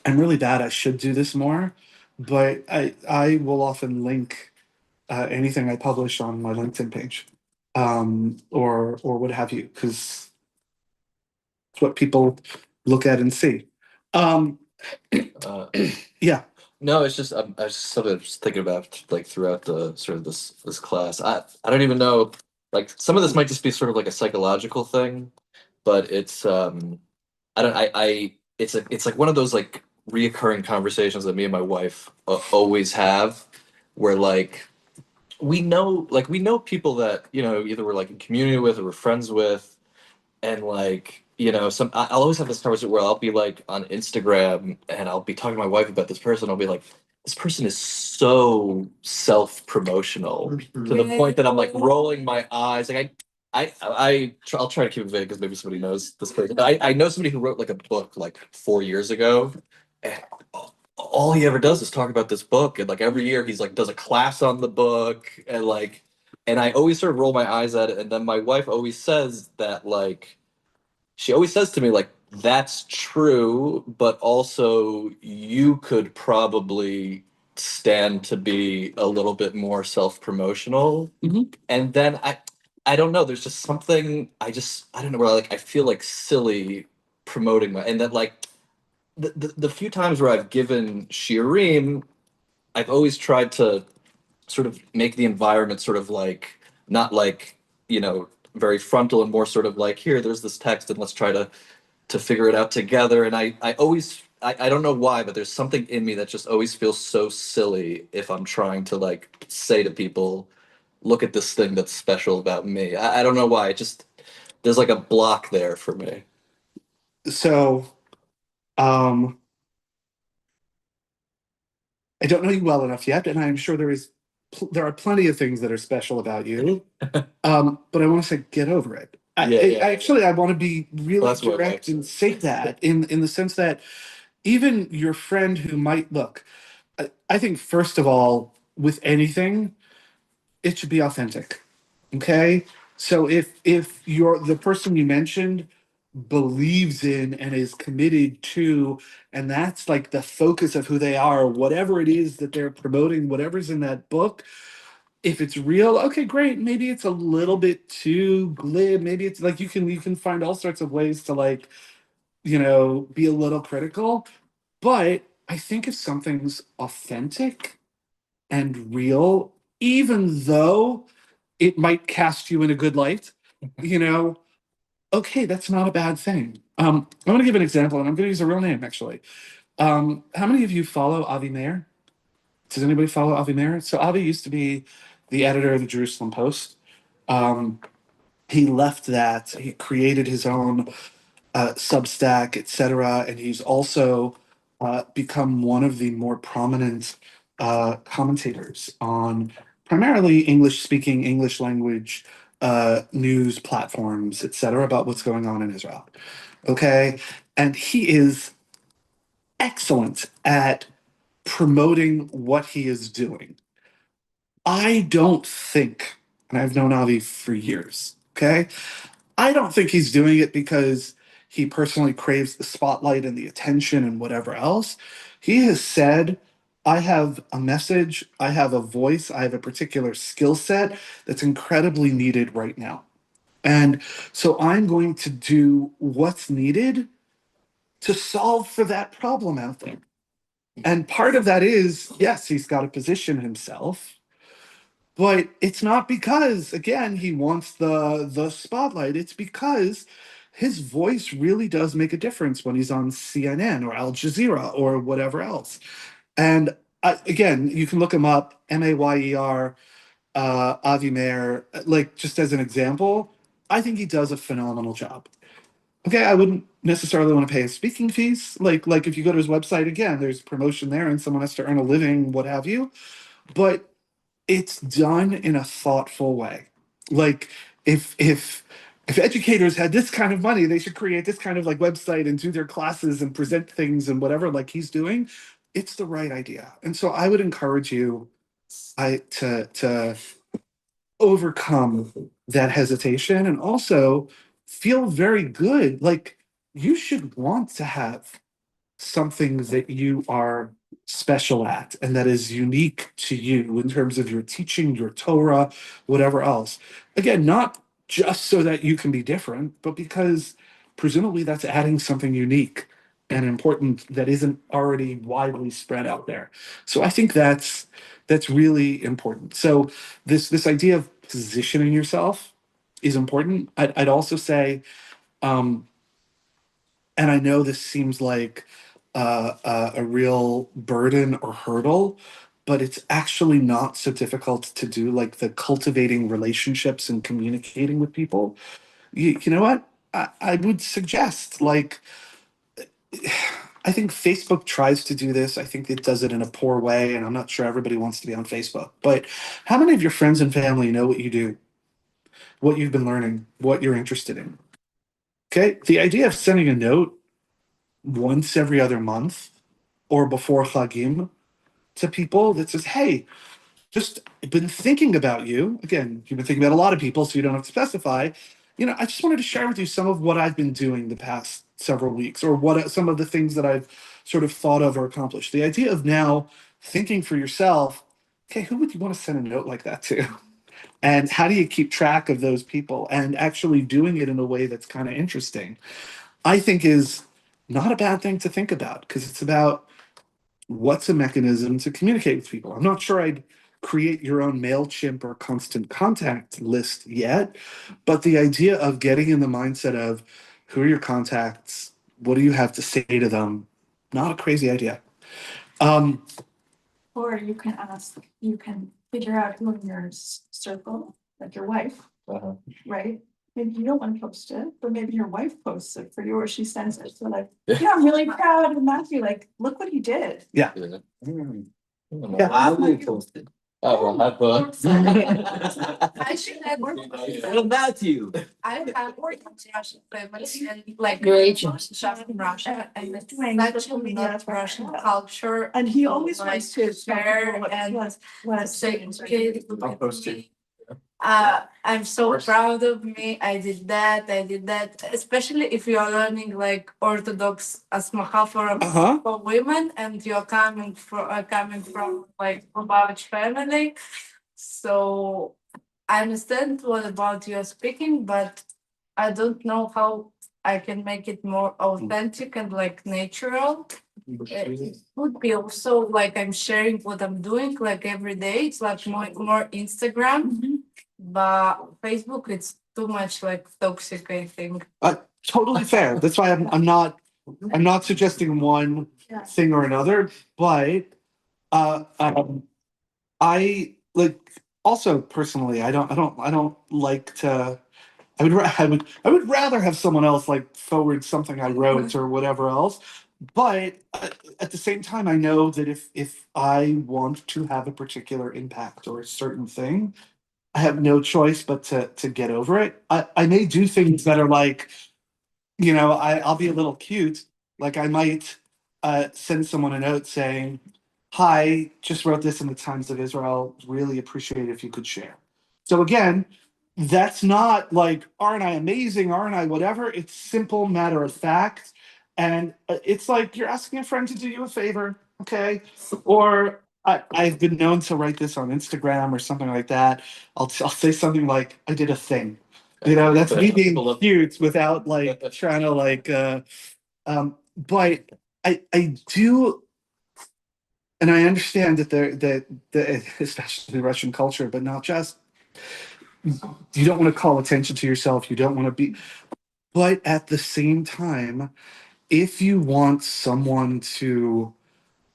I'm really bad. I should do this more, but I will often link anything I publish on my LinkedIn page, or what have you, because it's what people look at and see. Yeah. No, it's just I was sort of just thinking about, like, throughout the sort of this class. I don't even know, like, some of this might just be sort of like a psychological thing, but it's it's like one of those like reoccurring conversations that me and my wife always have, where like we know people that, you know, either we're like in community with or we're friends with, and like, you know, I'll always have this conversation where I'll be like on Instagram and I'll be talking to my wife about this person. I'll be like, this person is so self-promotional to the point that I'm like rolling my eyes. Like I'll try to keep it vague because maybe somebody knows this person. But I know somebody who wrote like a book like 4 years ago, and all he ever does is talk about this book, and like every year he's like does a class on the book, and like, and I always sort of roll my eyes at it, and then my wife always says that like, she always says to me like, that's true, but also you could probably stand to be a little bit more self-promotional. And then I don't know, there's just something I don't know, where like I feel like silly promoting and that like the few times where I've given shiurim, I've always tried to sort of make the environment sort of like not like, you know, very frontal, and more sort of like, here, there's this text and let's try to figure it out together. And I always I don't know why, but there's something in me that just always feels so silly if I'm trying to like say to people, look at this thing that's special about me. I don't know why. It just, there's like a block there for me. So, I don't know you well enough yet, and I'm sure there are plenty of things that are special about you. But I want to say, get over it. I want to be really direct and say that in the sense that even your friend who might look, I think first of all, with anything, it should be authentic. Okay. So if you're the person you mentioned believes in and is committed to, and that's like the focus of who they are, whatever it is that they're promoting, whatever's in that book, if it's real, okay, great. Maybe it's a little bit too glib. Maybe it's like you can find all sorts of ways to like, you know, be a little critical. But I think if something's authentic and real, even though it might cast you in a good light, you know, okay, that's not a bad thing. I'm going to give an example, and I'm going to use a real name actually. How many of you follow Avi Meir? Does anybody follow Avi Meir? So Avi used to be the editor of the Jerusalem Post. He left that. He created his own Substack, etc., and he's also become one of the more prominent commentators on primarily English-speaking, English language news platforms, etc., about what's going on in Israel. Okay, and he is excellent at promoting what he is doing. I don't think, and I've known Avi for years, okay? I don't think he's doing it because he personally craves the spotlight and the attention and whatever else. He has said, I have a message, I have a voice, I have a particular skill set that's incredibly needed right now. And so I'm going to do what's needed to solve for that problem out there. And part of that is, yes, he's got to position himself, but it's not because, again, he wants the spotlight. It's because his voice really does make a difference when he's on CNN or Al Jazeera or whatever else. And again, you can look him up, Mayer, Avi Meir, like just as an example. I think he does a phenomenal job. Okay, I wouldn't necessarily want to pay his speaking fees. Like if you go to his website, again, there's promotion there and someone has to earn a living, what have you. But it's done in a thoughtful way. Like if educators had this kind of money, they should create this kind of like website and do their classes and present things and whatever like he's doing. It's the right idea. And so I would encourage you to overcome that hesitation and also feel very good. Like you should want to have something that you are special at and that is unique to you in terms of your teaching, your Torah, whatever else. Again, not just so that you can be different, but because presumably that's adding something unique and important that isn't already widely spread out there. So I think that's really important. So this idea of positioning yourself is important. I'd also say And I know this seems like a real burden or hurdle, but it's actually not so difficult to do, like the cultivating relationships and communicating with people. You know what? I would suggest, like, I think Facebook tries to do this. I think it does it in a poor way, and I'm not sure everybody wants to be on Facebook. But how many of your friends and family know what you do, what you've been learning, what you're interested in? Okay, the idea of sending a note once every other month or before Chagim to people that says, hey, just been thinking about you. Again, you've been thinking about a lot of people, so you don't have to specify. I just wanted to share with you some of what I've been doing the past several weeks, or what some of the things that I've sort of thought of or accomplished. The idea of now thinking for yourself, okay, who would you want to send a note like that to? And how do you keep track of those people and actually doing it in a way that's kind of interesting, I think is not a bad thing to think about, because it's about what's a mechanism to communicate with people. I'm not sure I'd create your own MailChimp or constant contact list yet, but the idea of getting in the mindset of who are your contacts, what do you have to say to them, not a crazy idea. Or you can figure out who in your circle, like your wife, right? Maybe you don't want to post it, but maybe your wife posts it for you, or she sends it. So like, yeah, I'm really proud of Matthew. Like, look what he did. Yeah. I will post it. I should have worked. What about you? I have worked in Russian family and like Great. Russian and it's Doing such social a media not for Russian her. culture. And he always like, wants to share and what say, "Okay, look I'll at post it. me." I'm so proud of me. I did that. Especially if you are learning like Orthodox asmacha for women, and you're coming from like Lubavitch family. So I understand what about you're speaking, but I don't know how I can make it more authentic and like natural. It would be also like I'm sharing what I'm doing like every day. It's like more Instagram, but Facebook it's too much like toxic, I think. Totally fair. That's why I'm not suggesting one thing or another, but I like, also personally, I don't like to. I would rather have someone else like forward something I wrote or whatever else. But at the same time, I know that if I want to have a particular impact or a certain thing, I have no choice but to get over it. I may do things that are like, I'll be a little cute. Like I might send someone a note saying, hi, just wrote this in the Times of Israel. Really appreciate it if you could share. So again, that's not like, aren't I amazing? Aren't I whatever? It's simple, matter of fact. And it's like you're asking a friend to do you a favor, okay? Or I've been known to write this on Instagram or something like that. I'll say something like, I did a thing. That's me being cute without like trying to like, but I do, and I understand that that especially Russian culture, but not just, you don't want to call attention to yourself. You don't want to be, but at the same time, if you want someone to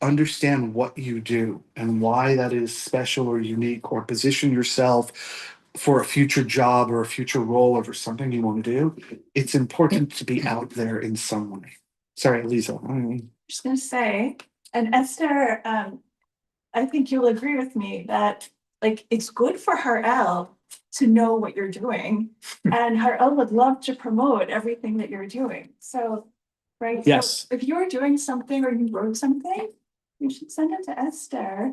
understand what you do and why that is special or unique, or position yourself for a future job or a future role or for something you want to do, it's important to be out there in some way. Sorry, Lisa. Just gonna say, and Esther, I think you'll agree with me that like it's good for Harel to know what you're doing, and Harel would love to promote everything that you're doing. So, right? Yes. So if you're doing something or you wrote something, you should send it to Esther,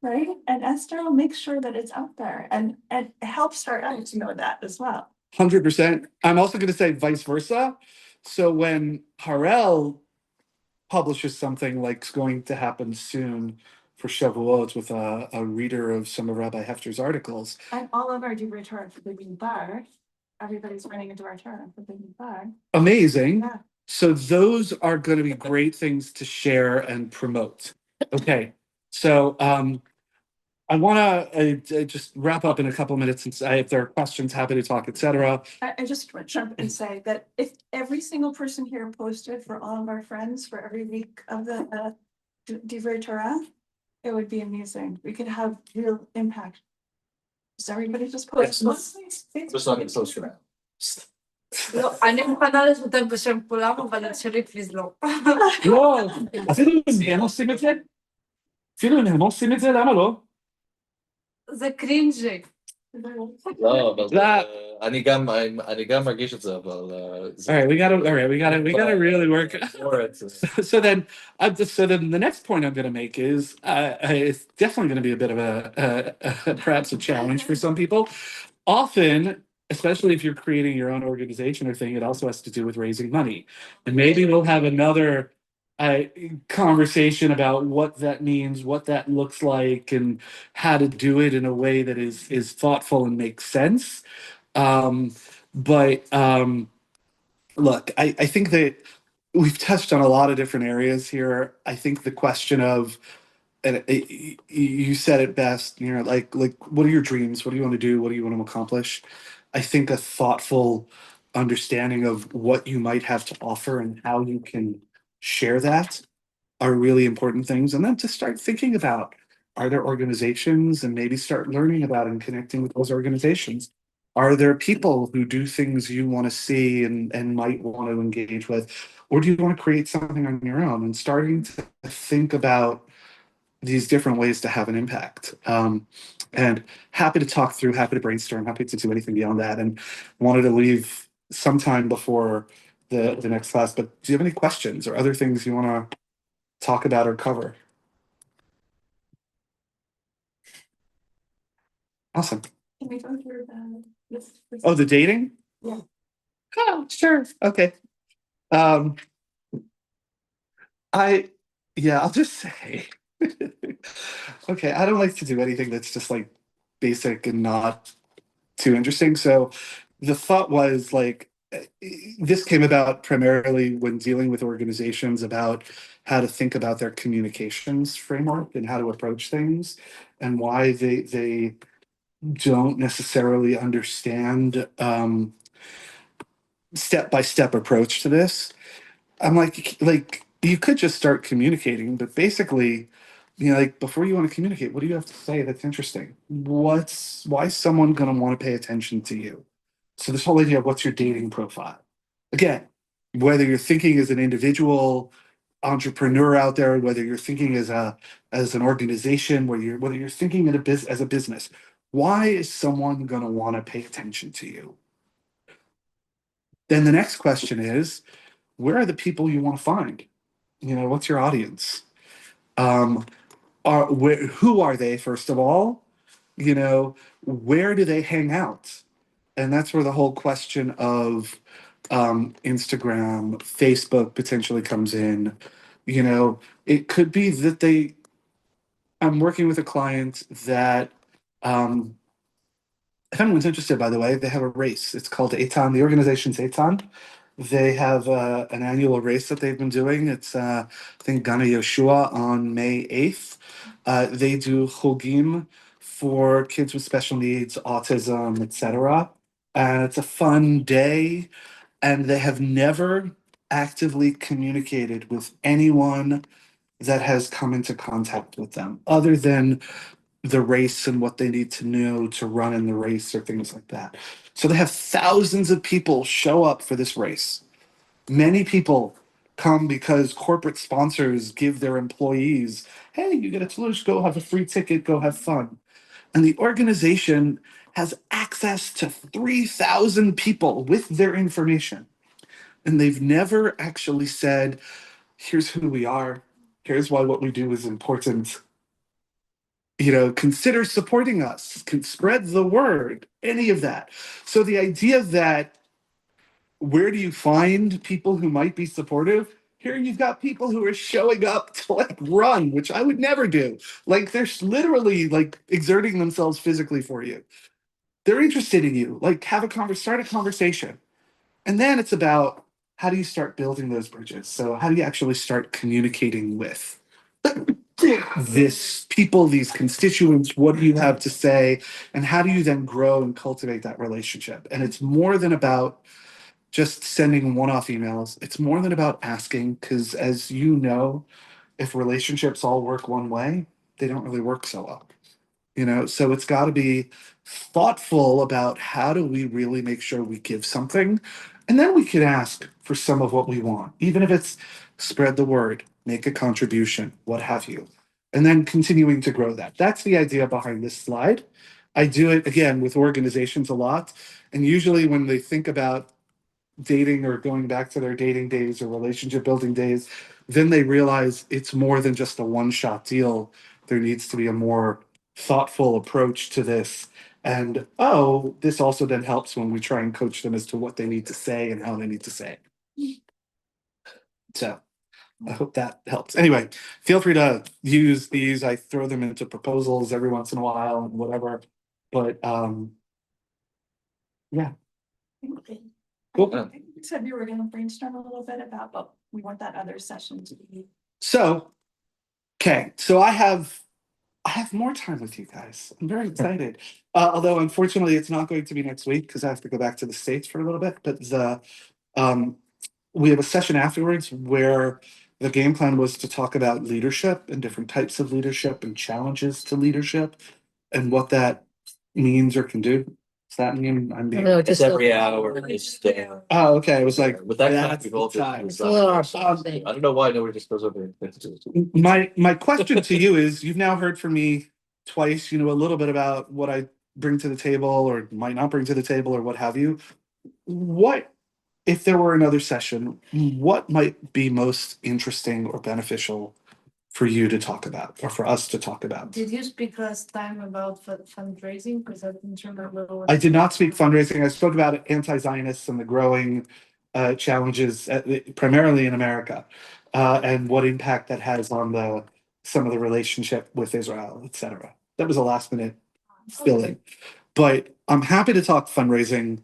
right? And Esther will make sure that it's out there, and it helps Harel to know that as well. 100%. I'm also going to say vice versa. So when Harel publishes something like's going to happen soon for Shavuot with a reader of some of Rabbi Hefter's articles. And all of our Divrei Torah for the bar, everybody's running into our Torah for the bar. Amazing. Yeah. So those are going to be great things to share and promote. Okay. So I want to just wrap up in a couple of minutes, and if there are questions, happy to talk, etc. I just want to jump and say that if every single person here posted for all of our friends for every week of the Divrei Torah, it would be amazing. We could have real impact. So everybody just post. Just not close for now. לא, אני מוכנה לשתף בשם כולם, אבל את שלי פליז לא. לא, אפילו אם הם עושים את זה? אפילו אם הם עושים את זה, למה לא? זה קרינג'י. לא, אבל אני גם מרגיש את זה, אבל... All right, we gotta really work. So then the next point I'm going to make is it's definitely going to be a bit of a perhaps a challenge for some people. Often, especially if you're creating your own organization or thing, it also has to do with raising money. And maybe we'll have another conversation about what that means, what that looks like, and how to do it in a way that is thoughtful and makes sense. But look, I think that we've touched on a lot of different areas here. I think the question of, and you said it best, you know, like what are your dreams? What do you want to do? What do you want to accomplish? I think a thoughtful understanding of what you might have to offer and how you can share that are really important things. And then to start thinking about, are there organizations, and maybe start learning about and connecting with those organizations? Are there people who do things you want to see and might want to engage with? Or do you want to create something on your own? And starting to think about these different ways to have an impact. And happy to talk through, happy to brainstorm, happy to do anything beyond that. And wanted to leave some time before the next class. But do you have any questions or other things you want to talk about or cover? Awesome. Can we go through this? Oh, the dating? Yeah. Oh, sure. Okay. I'll just say, okay, I don't like to do anything that's just like basic and not too interesting. So the thought was like, this came about primarily when dealing with organizations about how to think about their communications framework and how to approach things, and why they don't necessarily understand step-by-step approach to this. I'm like you could just start communicating, but basically, you know, like before you want to communicate, what do you have to say that's interesting? Why is someone going to want to pay attention to you? So this whole idea of what's your dating profile? Again, whether you're thinking as an individual entrepreneur out there, whether you're thinking as an organization, whether you're thinking as a business, why is someone going to want to pay attention to you? Then the next question is, where are the people you want to find? You know, what's your audience? Who are they, first of all? You know, where do they hang out? And that's where the whole question of Instagram, Facebook potentially comes in. You know, it could be that I'm working with a client that, if anyone's interested, by the way, they have a race. It's called Eitan. The organization's Eitan. They have an annual race that they've been doing. It's, I think, Gana Yoshua on May 8th. They do chogim for kids with special needs, autism, etc. And it's a fun day. And they have never actively communicated with anyone that has come into contact with them, other than the race and what they need to know to run in the race or things like that. So they have thousands of people show up for this race. Many people come because corporate sponsors give their employees, hey, you get a Toulouse, go have a free ticket, go have fun. And the organization has access to 3,000 people with their information. And they've never actually said, here's who we are. Here's why what we do is important. You know, consider supporting us, can spread the word, any of that. So the idea that where do you find people who might be supportive? Here you've got people who are showing up to like run, which I would never do. Like they're literally like exerting themselves physically for you. They're interested in you. Like start a conversation. And then it's about how do you start building those bridges? So how do you actually start communicating with? this people, these constituents, what do you have to say, and how do you then grow and cultivate that relationship? And it's more than about just sending one-off emails. It's more than about asking, because as you know, if relationships all work one way, they don't really work so well. So it's got to be thoughtful about how do we really make sure we give something, and then we can ask for some of what we want, even if it's spread the word, make a contribution, what have you, and then continuing to grow that. That's the idea behind this slide. I do it again with organizations a lot, and usually when they think about dating or going back to their dating days or relationship building days, then they realize it's more than just a one-shot deal. There needs to be a more thoughtful approach to this. And this also then helps when we try and coach them as to what they need to say and how they need to say it. So I hope that helps. Anyway, feel free to use these. I throw them into proposals every once in a while and whatever. But yeah. Cool. I think you said you were going to brainstorm a little bit about what we want that other session to be. So, okay. So I have more time with you guys. I'm very excited. Although unfortunately it's not going to be next week because I have to go back to the States for a little bit. But we have a session afterwards where the game plan was to talk about leadership and different types of leadership and challenges to leadership and what that means or can do. Does that mean I'm being? No, It's just every hour. Just, Oh, okay. I was like, with that kind of that's people, the time. It's a little hard. I don't know why nobody just goes over and My question to you is, you've now heard from me twice, a little bit about what I bring to the table or might not bring to the table or what have you. What, if there were another session, what might be most interesting or beneficial for you to talk about or for us to talk about? Did you speak last time about fundraising? Because I didn't remember what. I did not speak fundraising. I spoke about anti-Zionists and the growing challenges, primarily in America, and what impact that has on some of the relationship with Israel, etc. That was a last-minute fill-in. But I'm happy to talk fundraising,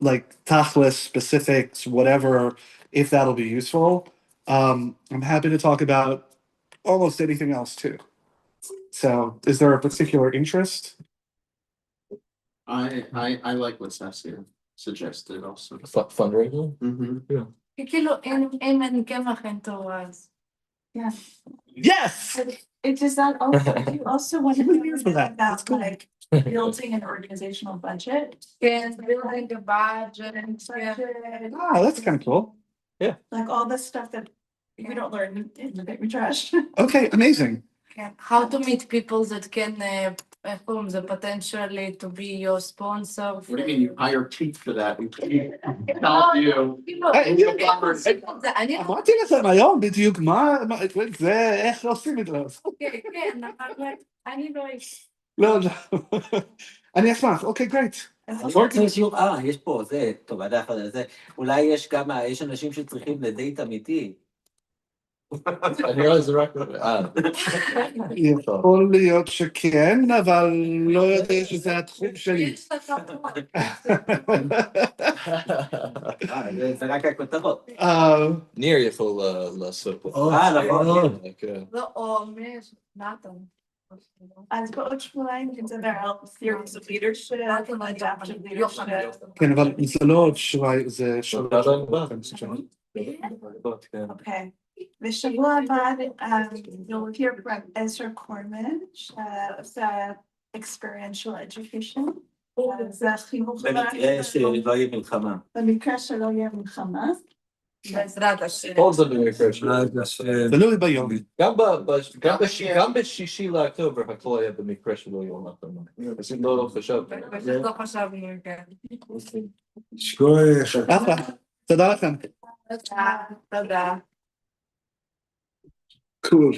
like tachlis, specifics, whatever, if that'll be useful. I'm happy to talk about almost anything else too. So is there a particular interest? I like what Saskia suggested also. fundraising. Mm-hmm. כאילו אם אין קמח אין תורה אז. Yeah. Yes! It does that also, you also want to I'm here for know that. That's about cool. like building an organizational budget. כן, building a budget. That's kind of cool. Like all the stuff that you don't learn in the big trash. Okay, amazing. כן. How to meet people that can, איך קוראים לזה, potentially to be your sponsor. What do you mean you hire teeth for that? We help you. אני לא... אמרתי לכם היום בדיוק זה, איך עושים את זה. כן, אבל אני לא... לא, אני אשמח, אוקיי, גרייט. אני רוצה שיעור, יש פה, זה, טוב, עד אחד על זה, אולי יש אנשים שצריכים לדייט אמיתי. אני רואה זה רק... יכול להיות שכן, אבל לא יודע שזה התחום שלי. זה רק הכותרות. ניר יכול לעשות. נכון. לא, או נתן. אז בעוד שבועיים נדבר על theories of leadership, adaptive leadership. כן, אבל זה לא עוד שבועיים, זה שבוע. אוקיי. בשבוע הבא, you'll hear from Ezra Corman, שעושה experiential education. זה החינוך. במקרה שלא יהיה מלחמה. במקרה שלא יהיה מלחמה. בעזרת השם. כל זה במקרה שלו. תלוי ביום. גם בשישי לאוקטובר הכל היה במקרה שלו יום האחרון. אז לא חשב. פשוט לא חשבנו, כן. שכוח. אחלה. תודה לכם. תודה. Cool.